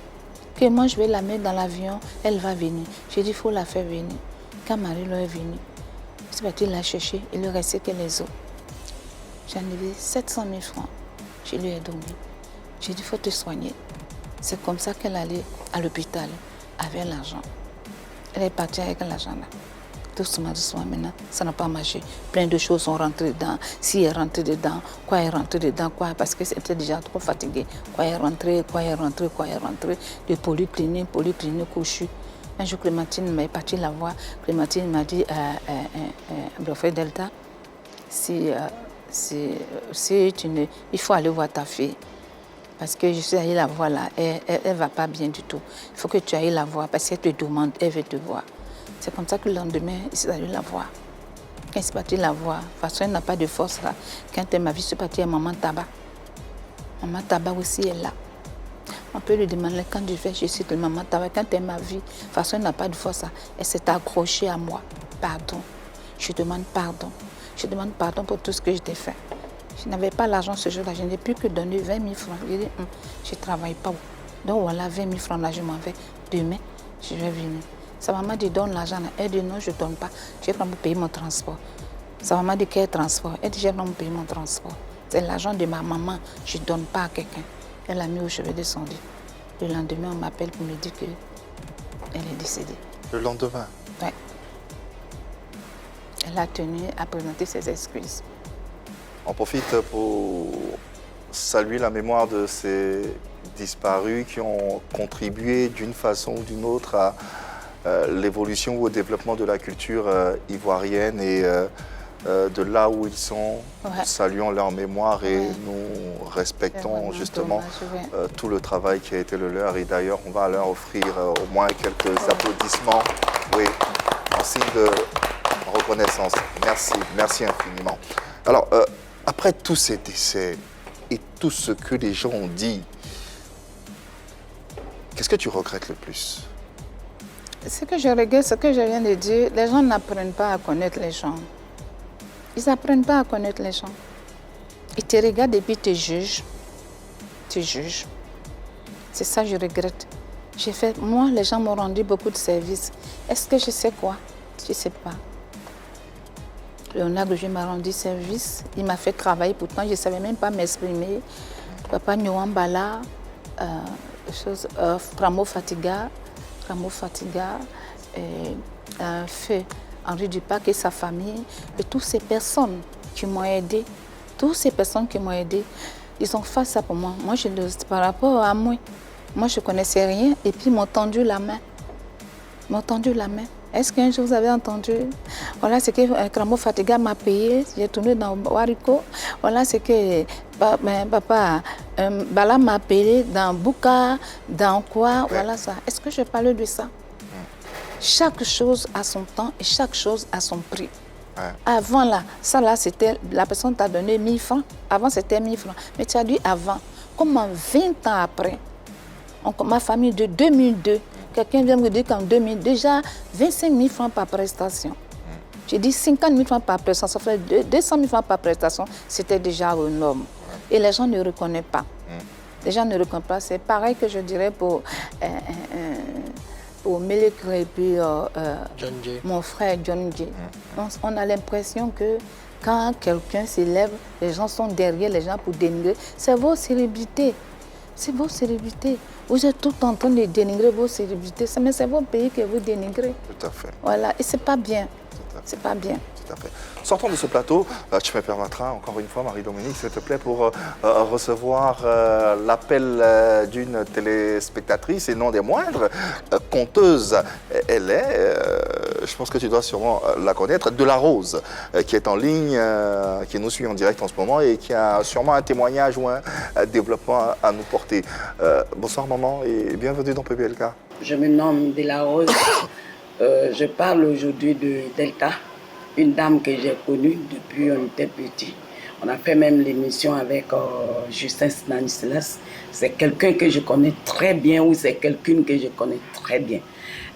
Que moi, je vais la mettre dans l'avion, elle va venir. J'ai dit, il faut la faire venir. Quand Marie-Laure est venue, c'est parti la chercher, il ne restait que les os. J'en avais 700 000 francs. Je lui ai donné. J'ai dit, il faut te soigner. C'est comme ça qu'elle allait à l'hôpital avec l'argent. Elle est partie avec l'argent là. Doucement, doucement maintenant, ça n'a pas marché. Plein de choses sont rentrées dedans. Si elle est rentrée dedans, quoi est rentrée dedans, quoi, parce que c'était déjà trop fatiguée. Quoi est rentré. De polyclinique, couchu. Un jour, Clémentine m'a parti la voir. Clémentine m'a dit, Blofé Delta, il faut aller voir ta fille. Parce que je suis allée la voir là, elle ne va pas bien du tout. Il faut que tu ailles la voir parce qu'elle te demande, elle veut te voir. C'est comme ça que le lendemain, il s'est allé la voir. Quand il s'est parti la voir, de toute façon, elle n'a pas de force là. Quand elle m'a vu, c'est parti à maman tabac. Maman Taba aussi est là. On peut lui demander quand je suis de Maman Taba, quand elle m'a vu, de toute façon, elle n'a pas de force. Elle s'est accrochée à moi. Pardon. Je demande pardon. Je demande pardon pour tout ce que je t'ai fait. Je n'avais pas l'argent ce jour-là. Je n'ai plus que donné 20 000 francs. Je dis, je ne travaille pas. Donc voilà, 20 000 francs là, je m'en vais. Demain, je vais venir. Sa maman dit, donne l'argent là. Elle dit, non, je ne donne pas. Je vais prendre payer mon transport. Sa maman dit, quel transport? Elle dit, je vais prendre payer mon transport. C'est l'argent de ma maman. Je ne donne pas à quelqu'un. Elle l'a mis au chevet de son lit. Le lendemain, on m'appelle pour me dire qu'elle est décédée.
Le lendemain?
Oui. Elle a tenu à présenter ses excuses.
On profite pour saluer la mémoire de ces disparus qui ont contribué d'une façon ou d'une autre à l'évolution ou au développement de la culture ivoirienne et de là où ils sont. Ouais. Saluons leur mémoire et nous respectons justement tout le travail qui a été le leur. Et d'ailleurs, on va leur offrir au moins quelques applaudissements, oui, en signe de reconnaissance. Merci, merci infiniment. Alors, après tous ces décès et tout ce que les gens ont dit, qu'est-ce que tu regrettes le plus?
Ce que je regrette, ce que je viens de dire, les gens n'apprennent pas à connaître les gens. Ils n'apprennent pas à connaître les gens. Ils te regardent et puis te jugent. Te jugent. C'est ça que je regrette. Moi, les gens m'ont rendu beaucoup de services. Est-ce que je sais quoi? Je ne sais pas. Léonard Grougué m'a rendu service. Il m'a fait travailler. Pourtant, je ne savais même pas m'exprimer. Papa Nyouambala, Framo Fatiga, Feu Henri Dupac et sa famille, et toutes ces personnes qui m'ont aidé, ils ont fait ça pour moi. Moi, par rapport à moi, je ne connaissais rien, et puis ils m'ont tendu la main. Est-ce qu'un jour vous avez entendu? Voilà ce que Kramo Fatiga m'a payé. J'ai tourné dans Wariko. Voilà ce que papa Bala m'a payé dans Bouka, dans quoi? Voilà ça. Est-ce que je parle de ça? Chaque chose a son temps et chaque chose a son prix. Ouais. Avant là, ça là, c'était la personne t'a donné 1000 francs. Avant, c'était 1000 francs. Mais tu as dit avant. Comment 20 ans après, ma famille de 2002, quelqu'un vient me dire qu'en 2000, déjà 25 000 francs par prestation. J'ai dit 50 000 francs par prestation, ça fait 200 000 francs par prestation, c'était déjà énorme. Et les gens ne reconnaissent pas. Les gens ne reconnaissent pas. C'est pareil que je dirais pour Mélécré et puis mon frère John J. On a l'impression que quand quelqu'un s'élève, les gens sont derrière les gens pour dénigrer. C'est vos célébrités. C'est vos célébrités. Vous êtes tout en train de dénigrer vos célébrités. Mais c'est vos pays que vous dénigrez.
Tout à fait.
Voilà. Et c'est pas bien. C'est pas bien.
Tout à fait. Sortons de ce plateau. Tu me permettras encore une fois, Marie-Dominique, s'il te plaît, pour recevoir l'appel d'une téléspectatrice et non des moindres, conteuse. Elle est, je pense que tu dois sûrement la connaître, De La Rose, qui est en ligne, qui nous suit en direct en ce moment et qui a sûrement un témoignage ou un développement à nous porter. Bonsoir maman et bienvenue dans PBLK.
Je me nomme De La Rose. Je parle aujourd'hui de Delta, une dame que j'ai connue depuis qu'on était petit. On a fait même l'émission avec Justin Stanislas. C'est quelqu'un que je connais très bien ou c'est quelqu'une que je connais très bien.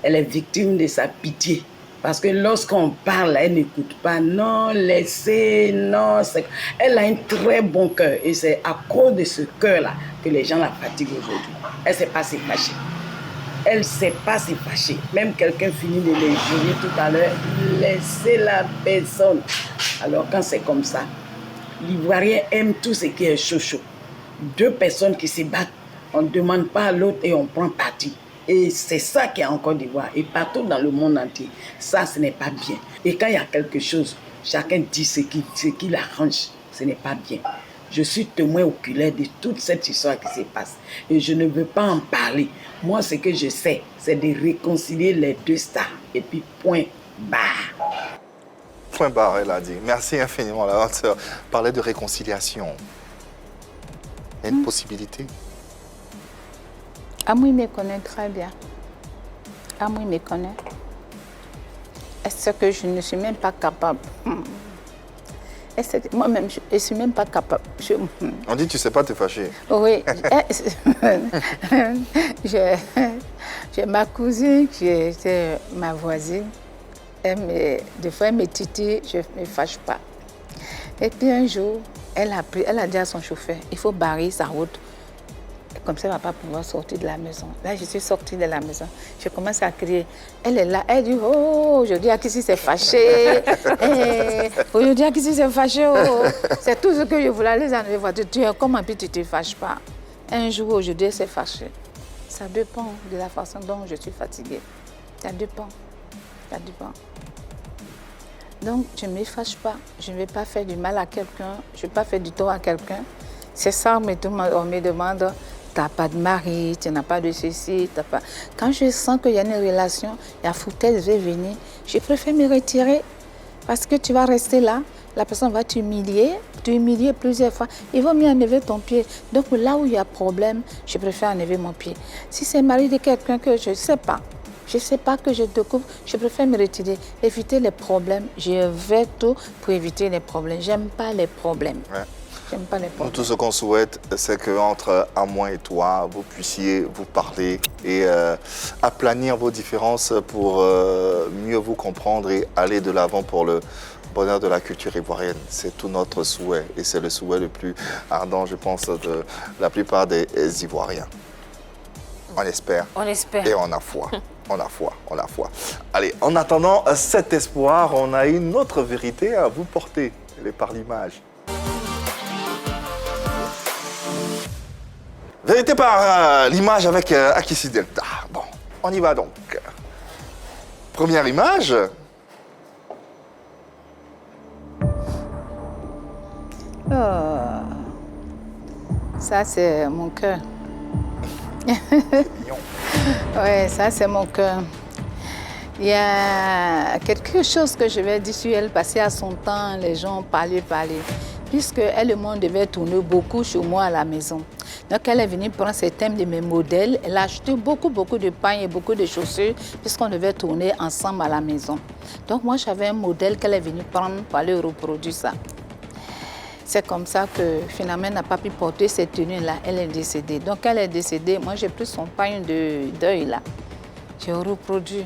Elle est victime de sa pitié. Parce que lorsqu'on parle, elle n'écoute pas. Non, laissez, non. Elle a un très bon cœur. Et c'est à cause de ce cœur-là que les gens la fatiguent aujourd'hui. Elle ne sait pas se fâcher. Elle ne sait pas se fâcher. Même quelqu'un finit de les jurer tout à l'heure, laissez la personne. Alors quand c'est comme ça, l'Ivoirien aime tout ce qui est chaud. Deux personnes qui se battent, on ne demande pas à l'autre et on prend parti. Et c'est ça qui est en Côte d'Ivoire et partout dans le monde entier. Ça, ce n'est pas bien. Et quand il y a quelque chose, chacun dit ce qui l'arrange. Ce n'est pas bien. Je suis témoin oculaire de toute cette histoire qui se passe. Et je ne veux pas en parler. Moi, ce que je sais, c'est de réconcilier les deux stars. Et puis, point barre.
Point barre, elle a dit. Merci infiniment, la sœur. Parler de réconciliation. Il y a une possibilité.
Amoui me connaît très bien. Amoui me connaît. Est-ce que je ne suis même pas capable? Moi-même, je ne suis même pas capable.
On dit tu ne sais pas te fâcher.
Oui. J'ai ma cousine qui était ma voisine. Des fois, elle me titille, je ne me fâche pas. Et puis un jour, elle a dit à son chauffeur, il faut barrer sa route. Comme ça, elle ne va pas pouvoir sortir de la maison. Là, je suis sortie de la maison. Je commence à crier. Elle est là. Elle dit, oh, aujourd'hui, Akissi s'est fâché. Aujourd'hui, Akissi s'est fâché. Oh. C'est tout ce que je voulais aller enlever voiture. Comment puis tu ne te fâches pas? Un jour, aujourd'hui, elle s'est fâchée. Ça dépend de la façon dont je suis fatiguée. Ça dépend. Ça dépend. Donc, je ne me fâche pas. Je ne vais pas faire du mal à quelqu'un. Je ne vais pas faire du tort à quelqu'un. C'est ça, mais on me demande, tu n'as pas de mari, tu n'as pas de ceci, tu n'as pas... Quand je sens qu'il y a une relation, la foutaise va venir, je préfère me retirer. Parce que tu vas rester là, la personne va t'humilier plusieurs fois. Il vaut mieux enlever ton pied. Donc là où il y a problème, je préfère enlever mon pied. Si c'est le mari de quelqu'un que je ne sais pas, que je découvre, je préfère me retirer, éviter les problèmes. Je vais tout pour éviter les problèmes. J'aime pas les problèmes. Ouais. J'aime pas les problèmes.
Tout ce qu'on souhaite, c'est qu'entre Amouin et toi, vous puissiez vous parler et aplanir vos différences pour mieux vous comprendre et aller de l'avant pour le bonheur de la culture ivoirienne. C'est tout notre souhait et c'est le souhait le plus ardent, je pense, de la plupart des Ivoiriens. On espère.
On espère.
Et on a foi. On a foi, on a foi. Allez, en attendant cet espoir, on a une autre vérité à vous porter. Elle est par l'image. Vérité par l'image avec Akissi Delta. Bon, on y va donc. Première image.
Oh, ça c'est mon cœur. Oui, ça c'est mon cœur. Il y a quelque chose que je vais dire sur elle, passer à son temps, les gens parlaient. Puisque elle et moi, on devait tourner beaucoup chez moi à la maison. Donc elle est venue prendre ces thèmes de mes modèles. Elle a acheté beaucoup de pain et beaucoup de chaussures, puisqu'on devait tourner ensemble à la maison. Donc moi, j'avais un modèle qu'elle est venue prendre pour aller reproduire ça. C'est comme ça que finalement, elle n'a pas pu porter cette tenue-là. Elle est décédée. Donc, elle est décédée. Moi, j'ai pris son pain de deuil là. J'ai reproduit.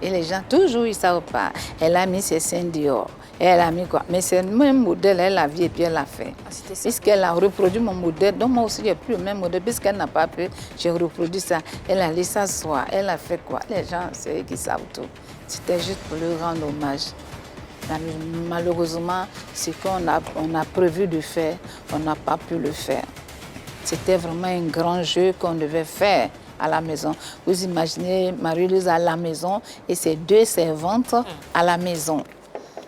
Et les gens, toujours, ils ne savent pas. Elle a mis ses seins dehors. Elle a mis quoi? Mais c'est le même modèle, elle l'a vu et puis elle l'a fait. Puisqu'elle a reproduit mon modèle, donc moi aussi, j'ai pris le même modèle. Puisqu'elle n'a pas pu, j'ai reproduit ça. Elle a laissé s'asseoir. Elle a fait quoi? Les gens, c'est eux qui savent tout. C'était juste pour lui rendre hommage. Malheureusement, ce qu'on a prévu de faire, on n'a pas pu le faire. C'était vraiment un grand jeu qu'on devait faire à la maison. Vous imaginez Marie-Louise à la maison et ses deux servantes à la maison.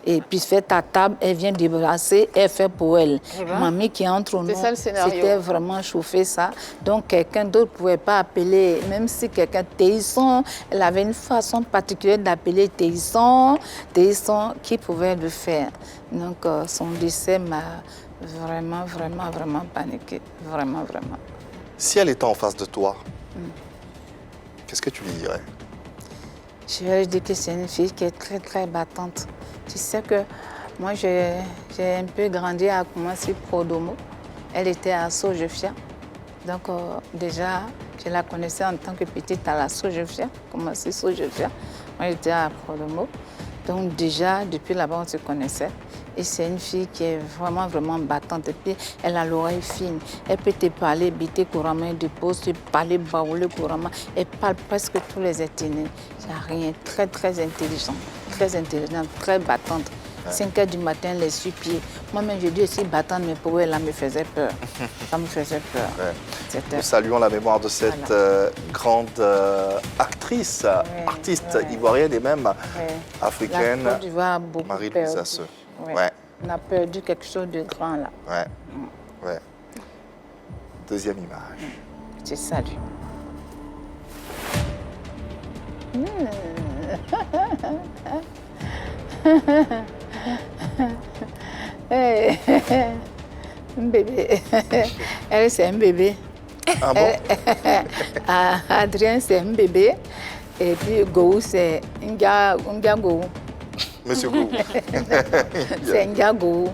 Et puis fait ta table, elle vient débarrasser, elle fait pour elle. Mamie qui entre nous, c'était vraiment chauffé ça. Donc quelqu'un d'autre ne pouvait pas appeler, même si quelqu'un Téisson, elle avait une façon particulière d'appeler Téisson qui pouvait le faire. Donc son décès m'a vraiment paniqué, vraiment.
Si elle était en face de toi, qu'est-ce que tu lui dirais?
Je vais lui dire que c'est une fille qui est très battante. Tu sais que moi, j'ai un peu grandi à Koumassi Prodomo. Elle était à Sojefia. Donc, déjà, je la connaissais en tant que petite à la Sojefia, Koumassi Sojefia. Moi, j'étais à Prodomo. Donc, déjà, depuis là-bas, on se connaissait. Et c'est une fille qui est vraiment battante. Et puis, elle a l'oreille fine. Elle peut te parler bité couramment, de pause, te parler baoulé couramment. Elle parle presque tous les ethnies. Il n'y a rien. Très intelligent. Très battante. 5 h du matin, les sous-pieds. Moi-même, je dis aussi battante, mais pour elle, là, me faisait peur. Ça me faisait peur.
Nous saluons la mémoire de cette grande actrice, artiste ivoirienne et même africaine, Marie-Louise Asseux.
On a perdu quelque chose de grand, là.
Deuxième image.
Je salue. Un bébé. Elle, c'est un bébé.
Ah bon?
Adrien, c'est un bébé. Et puis, Gou, c'est un gars Gou.
Monsieur Gou.
C'est Ndiago.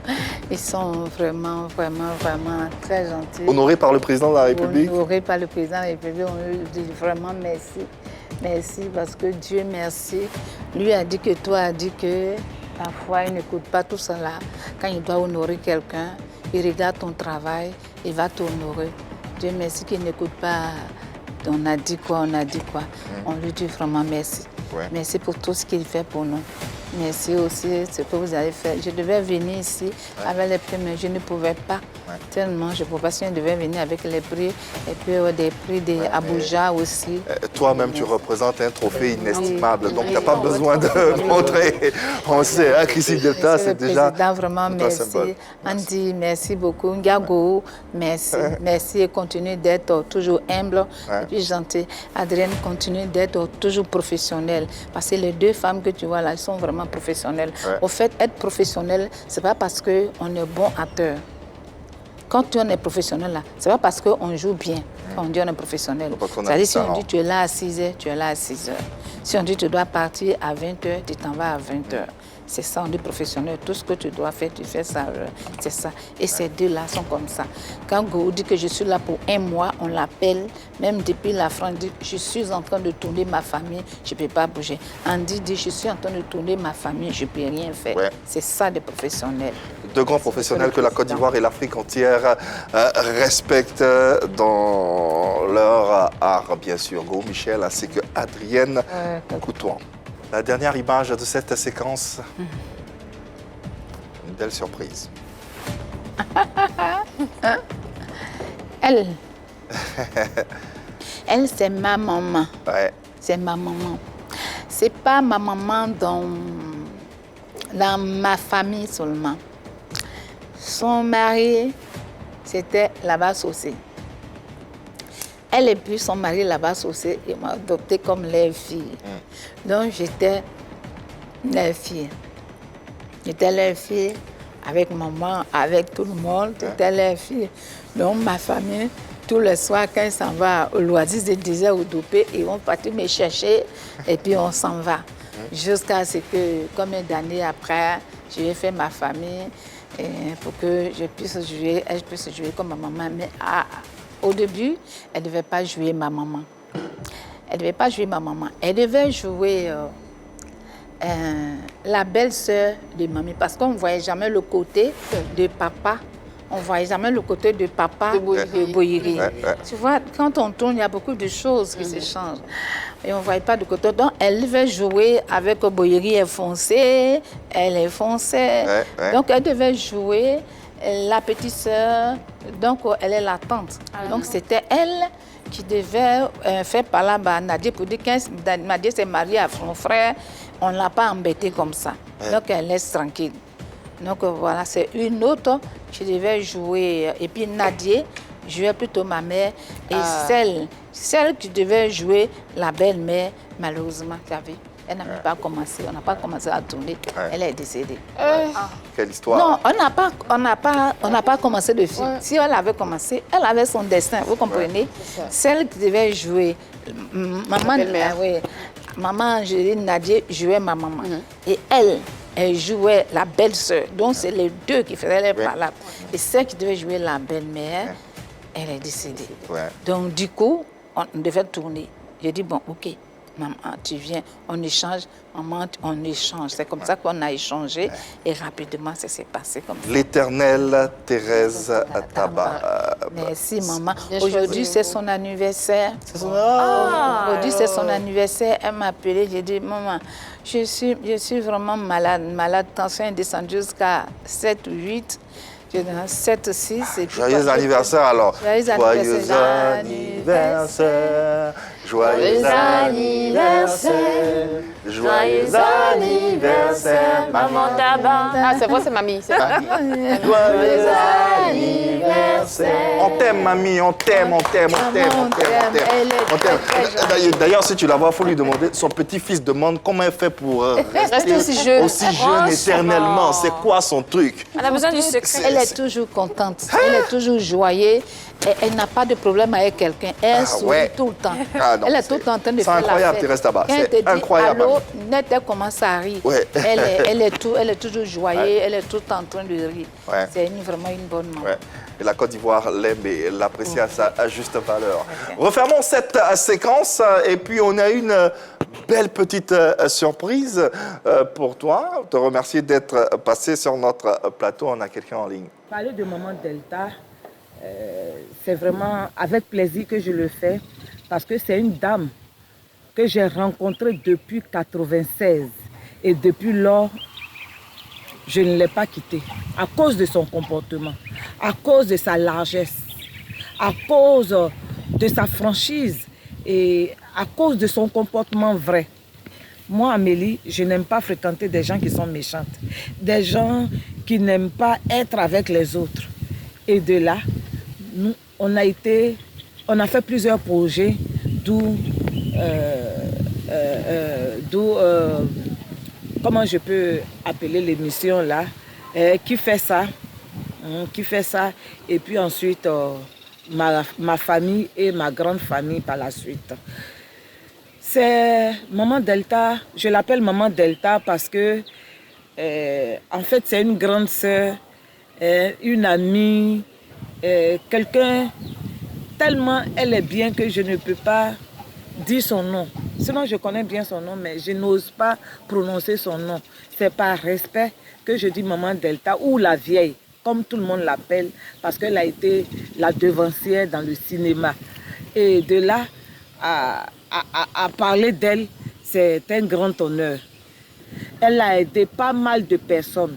Ils sont vraiment, vraiment, vraiment très gentils.
Honoré par le président de la République.
Honoré par le président de la République. On lui dit vraiment merci. Merci parce que Dieu merci. Lui a dit que toi a dit que parfois il n'écoute pas tout cela. Quand il doit honorer quelqu'un, il regarde ton travail, il va t'honorer. Dieu merci qu'il n'écoute pas. On a dit quoi, on a dit quoi. On lui dit vraiment merci. Ouais. Merci pour tout ce qu'il fait pour nous. Merci aussi ce que vous avez fait. Je devais venir ici avec les prix, mais je ne pouvais pas. Tellement, je ne pouvais pas. Si je devais venir avec les prix, et puis des prix d'Abuja aussi.
Toi-même, tu représentes un trophée inestimable, donc tu n'as pas besoin de montrer. On sait, Chrissy Delta, c'est déjà
vraiment merci. Andy, merci beaucoup. Ndiago, merci. Merci et continue d'être toujours humble et puis gentil. Adrienne, continue d'être toujours professionnelle. Parce que les deux femmes que tu vois là, elles sont vraiment professionnelles. Au fait, être professionnel, ce n'est pas parce qu'on est bon acteur. Quand on est professionnel, là, ce n'est pas parce qu'on joue bien qu'on dit on est professionnel. C'est-à-dire si on dit tu es là à 6 h, tu es là à 6 h. Si on dit tu dois partir à 20 h, tu t'en vas à 20 h. C'est ça, on dit professionnel. Tout ce que tu dois faire, tu fais ça. C'est ça. Et ces deux-là sont comme ça. Quand Go dit que je suis là pour 1 mois, on l'appelle. Même depuis la France, dit je suis en train de tourner ma famille, je ne peux pas bouger. Andy dit je suis en train de tourner ma famille, je ne peux rien faire. C'est ça des professionnels.
De grands professionnels que la Côte d'Ivoire et l'Afrique entière respectent dans leur art, bien sûr. Go Michel ainsi que Adrienne Couton. La dernière image de cette séquence, une belle surprise.
Elle, c'est ma maman.
Ouais.
C'est ma maman. C'est pas ma maman dans ma famille seulement. Son mari, c'était là-bas aussi. Elle et puis son mari là-bas aussi, ils m'ont adopté comme leur fille. Donc j'étais leur fille. J'étais leur fille avec maman, avec tout le monde, j'étais leur fille. Donc ma famille, tous les soirs, quand ils s'en vont au loisir de désert ou d'Opé, ils vont partir me chercher et puis on s'en va. Jusqu'à ce que, combien d'années après, je vais faire ma famille pour que je puisse jouer, elle puisse jouer comme ma maman. Mais au début, elle ne devait pas jouer ma maman. Elle ne devait pas jouer ma maman. Elle devait jouer la belle-sœur de mamie. Parce qu'on ne voyait jamais le côté de papa. On ne voyait jamais le côté de papa de Boyeri. Tu vois, quand on tourne, il y a beaucoup de choses qui se changent. Et on ne voyait pas de côté. Donc, elle devait jouer avec Boyeri. Elle fonçait, elle est foncée. Donc, elle devait jouer la petite sœur, donc elle est la tante. Donc c'était elle qui devait faire parler à Nadia pour dire que Nadia s'est mariée à son frère, on ne l'a pas embêtée comme ça. Donc elle laisse tranquille. Donc voilà, c'est une autre qui devait jouer. Et puis Nadia jouait plutôt ma mère. Et celle qui devait jouer la belle-mère, malheureusement, tu as vu, elle n'a même pas commencé, on n'a pas commencé à tourner, elle est décédée.
Quelle histoire?
Non, on n'a pas commencé de film. Si elle avait commencé, elle avait son destin, vous comprenez? Celle qui devait jouer, maman Angéline Nadia jouait ma maman. Et elle jouait la belle-sœur. Donc c'est les deux qui faisaient les palabres. Et celle qui devait jouer la belle-mère, elle est décédée. Donc du coup, on devait tourner. J'ai dit, bon, ok. Maman, tu viens, on échange, maman, on échange. C'est comme ça qu'on a échangé et rapidement, ça s'est passé comme ça.
L'éternelle Thérèse Taba.
Merci, maman. Aujourd'hui, c'est son anniversaire. Aujourd'hui, c'est son anniversaire. Elle m'a appelé, j'ai dit, maman, je suis vraiment malade. Tension est descendue jusqu'à 7 ou 8. 7, 6.
Joyeux anniversaire alors.
Joyeux
anniversaire. Joyeux anniversaire. Joyeux anniversaire.
Maman Taba.
Ah, c'est vrai, c'est mamie.
Joyeux anniversaire. On t'aime, mamie, on t'aime. D'ailleurs, si tu la vois, il faut lui demander. Son petit-fils demande comment elle fait pour rester aussi jeune éternellement. C'est quoi son truc?
Elle a besoin du secret.
Elle est toujours contente. Elle est toujours joyeuse. Elle n'a pas de problème avec quelqu'un. Elle sourit tout le temps. Elle est tout le temps en train de faire la fête.
C'est incroyable, Thérèse Tabat. C'est incroyable.
Allô, net, elle commence à rire. Elle est toujours joyeuse, elle est tout en train de rire. C'est vraiment une bonne maman.
Et la Côte d'Ivoire l'aime et l'apprécie à sa juste valeur. Refermons cette séquence et puis on a une belle petite surprise pour toi. Te remercier d'être passé sur notre plateau. On a quelqu'un en ligne.
Parler de Maman Delta, c'est vraiment avec plaisir que je le fais parce que c'est une dame que j'ai rencontrée depuis 1996 et depuis lors, je ne l'ai pas quittée à cause de son comportement, à cause de sa largesse, à cause de sa franchise et à cause de son comportement vrai. Moi, Amélie, je n'aime pas fréquenter des gens qui sont méchantes, des gens qui n'aiment pas être avec les autres. Et de là, nous, on a fait plusieurs projets, comment je peux appeler l'émission là, qui fait ça, et puis ensuite ma famille et ma grande famille par la suite. C'est Maman Delta, je l'appelle Maman Delta parce que en fait c'est une grande sœur, une amie, quelqu'un tellement elle est bien que je ne peux pas dire son nom. Sinon, je connais bien son nom, mais je n'ose pas prononcer son nom. C'est par respect que je dis Maman Delta ou la vieille, comme tout le monde l'appelle, parce qu'elle a été la devancière dans le cinéma. Et de là à parler d'elle, c'est un grand honneur. Elle a aidé pas mal de personnes.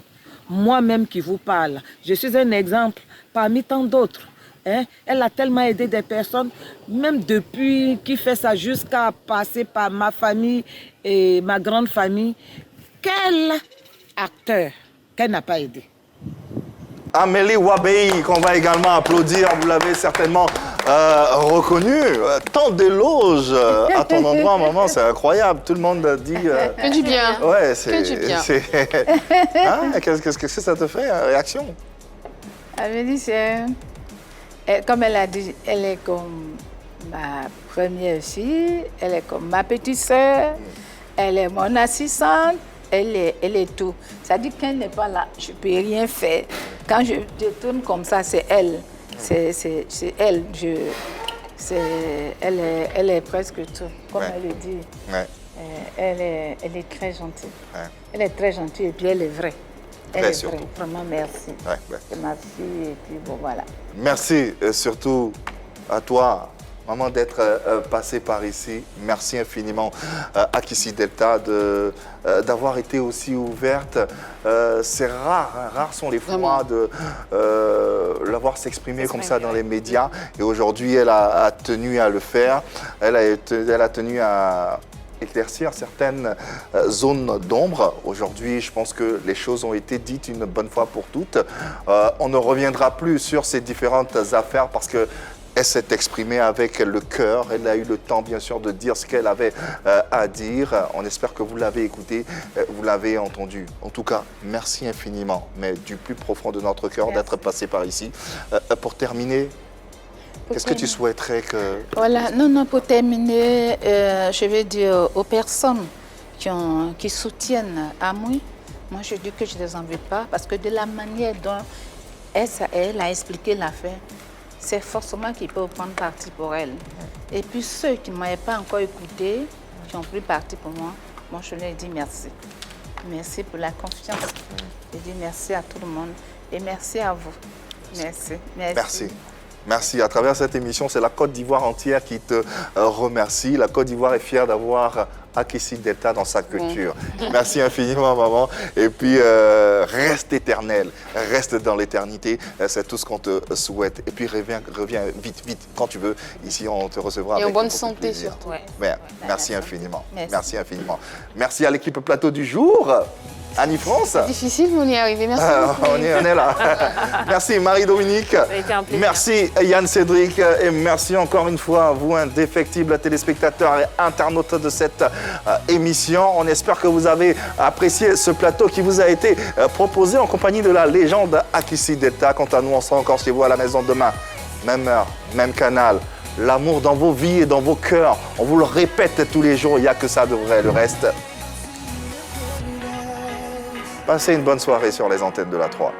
Moi-même qui vous parle, je suis un exemple parmi tant d'autres. Elle a tellement aidé des personnes, même depuis qui fait ça jusqu'à passer par ma famille et ma grande famille. Quel acteur qu'elle n'a pas aidé?
Amélie Wabei, qu'on va également applaudir, vous l'avez certainement reconnu. Tant d'éloges à ton endroit, maman, c'est incroyable. Tout le monde dit...
Que du bien.
Ouais, c'est...
Que du bien.
Hein? Qu'est-ce que ça te fait, réaction?
Amélie, c'est... Comme elle a dit, elle est comme ma première fille, elle est comme ma petite sœur, elle est mon assistante, elle est tout. Ça dit qu'elle n'est pas là, je ne peux rien faire. Quand je tourne comme ça, c'est elle. C'est elle. Elle est presque tout, comme elle le dit. Elle est très gentille. Elle est très gentille et puis elle est vraie. Elle est vraie. Vraiment, merci. C'est ma fille et puis bon, voilà.
Merci surtout à toi, maman, d'être passée par ici. Merci infiniment à Kissi Delta d'avoir été aussi ouverte. C'est rare, hein, rares sont les fois de l'avoir s'exprimer comme ça dans les médias. Et aujourd'hui, elle a tenu à le faire. Elle a tenu à éclaircir certaines zones d'ombre. Aujourd'hui, je pense que les choses ont été dites une bonne fois pour toutes. On ne reviendra plus sur ces différentes affaires parce que elle s'est exprimée avec le cœur. Elle a eu le temps, bien sûr, de dire ce qu'elle avait à dire. On espère que vous l'avez écouté, vous l'avez entendu. En tout cas, merci infiniment, mais du plus profond de notre cœur d'être passé par ici. Pour terminer, qu'est-ce que tu souhaiterais que...
Voilà, non, pour terminer, je vais dire aux personnes qui soutiennent Amouy, moi je dis que je ne les en veux pas parce que de la manière dont elle a expliqué l'affaire, c'est forcément qu'ils peuvent prendre parti pour elle. Et puis ceux qui ne m'avaient pas encore écouté, qui ont pris parti pour moi, moi je leur ai dit merci. Merci pour la confiance. Je dis merci à tout le monde et merci à vous. Merci.
Merci. Merci. À travers cette émission, c'est la Côte d'Ivoire entière qui te remercie. La Côte d'Ivoire est fière d'avoir Kissi Delta dans sa culture. Merci infiniment, maman. Et puis, reste éternel, reste dans l'éternité. C'est tout ce qu'on te souhaite. Et puis, reviens vite, quand tu veux. Ici, on te recevra avec
en bonne santé, surtout.
Merci infiniment. Merci infiniment. Merci à l'équipe plateau du jour. Annie France.
C'est difficile, mais on y est arrivé. Merci.
On est là. Merci Marie-Dominique. Merci Yann Cédric. Et merci encore une fois à vous, indéfectibles téléspectateurs et internautes de cette émission. On espère que vous avez apprécié ce plateau qui vous a été proposé en compagnie de la légende Kissi Delta. Quant à nous, on sera encore chez vous à la maison demain. même heure, même canal. L'amour dans vos vies et dans vos cœurs. On vous le répète tous les jours, il n'y a que ça de vrai. Le reste, passez une bonne soirée sur les antennes de la 3.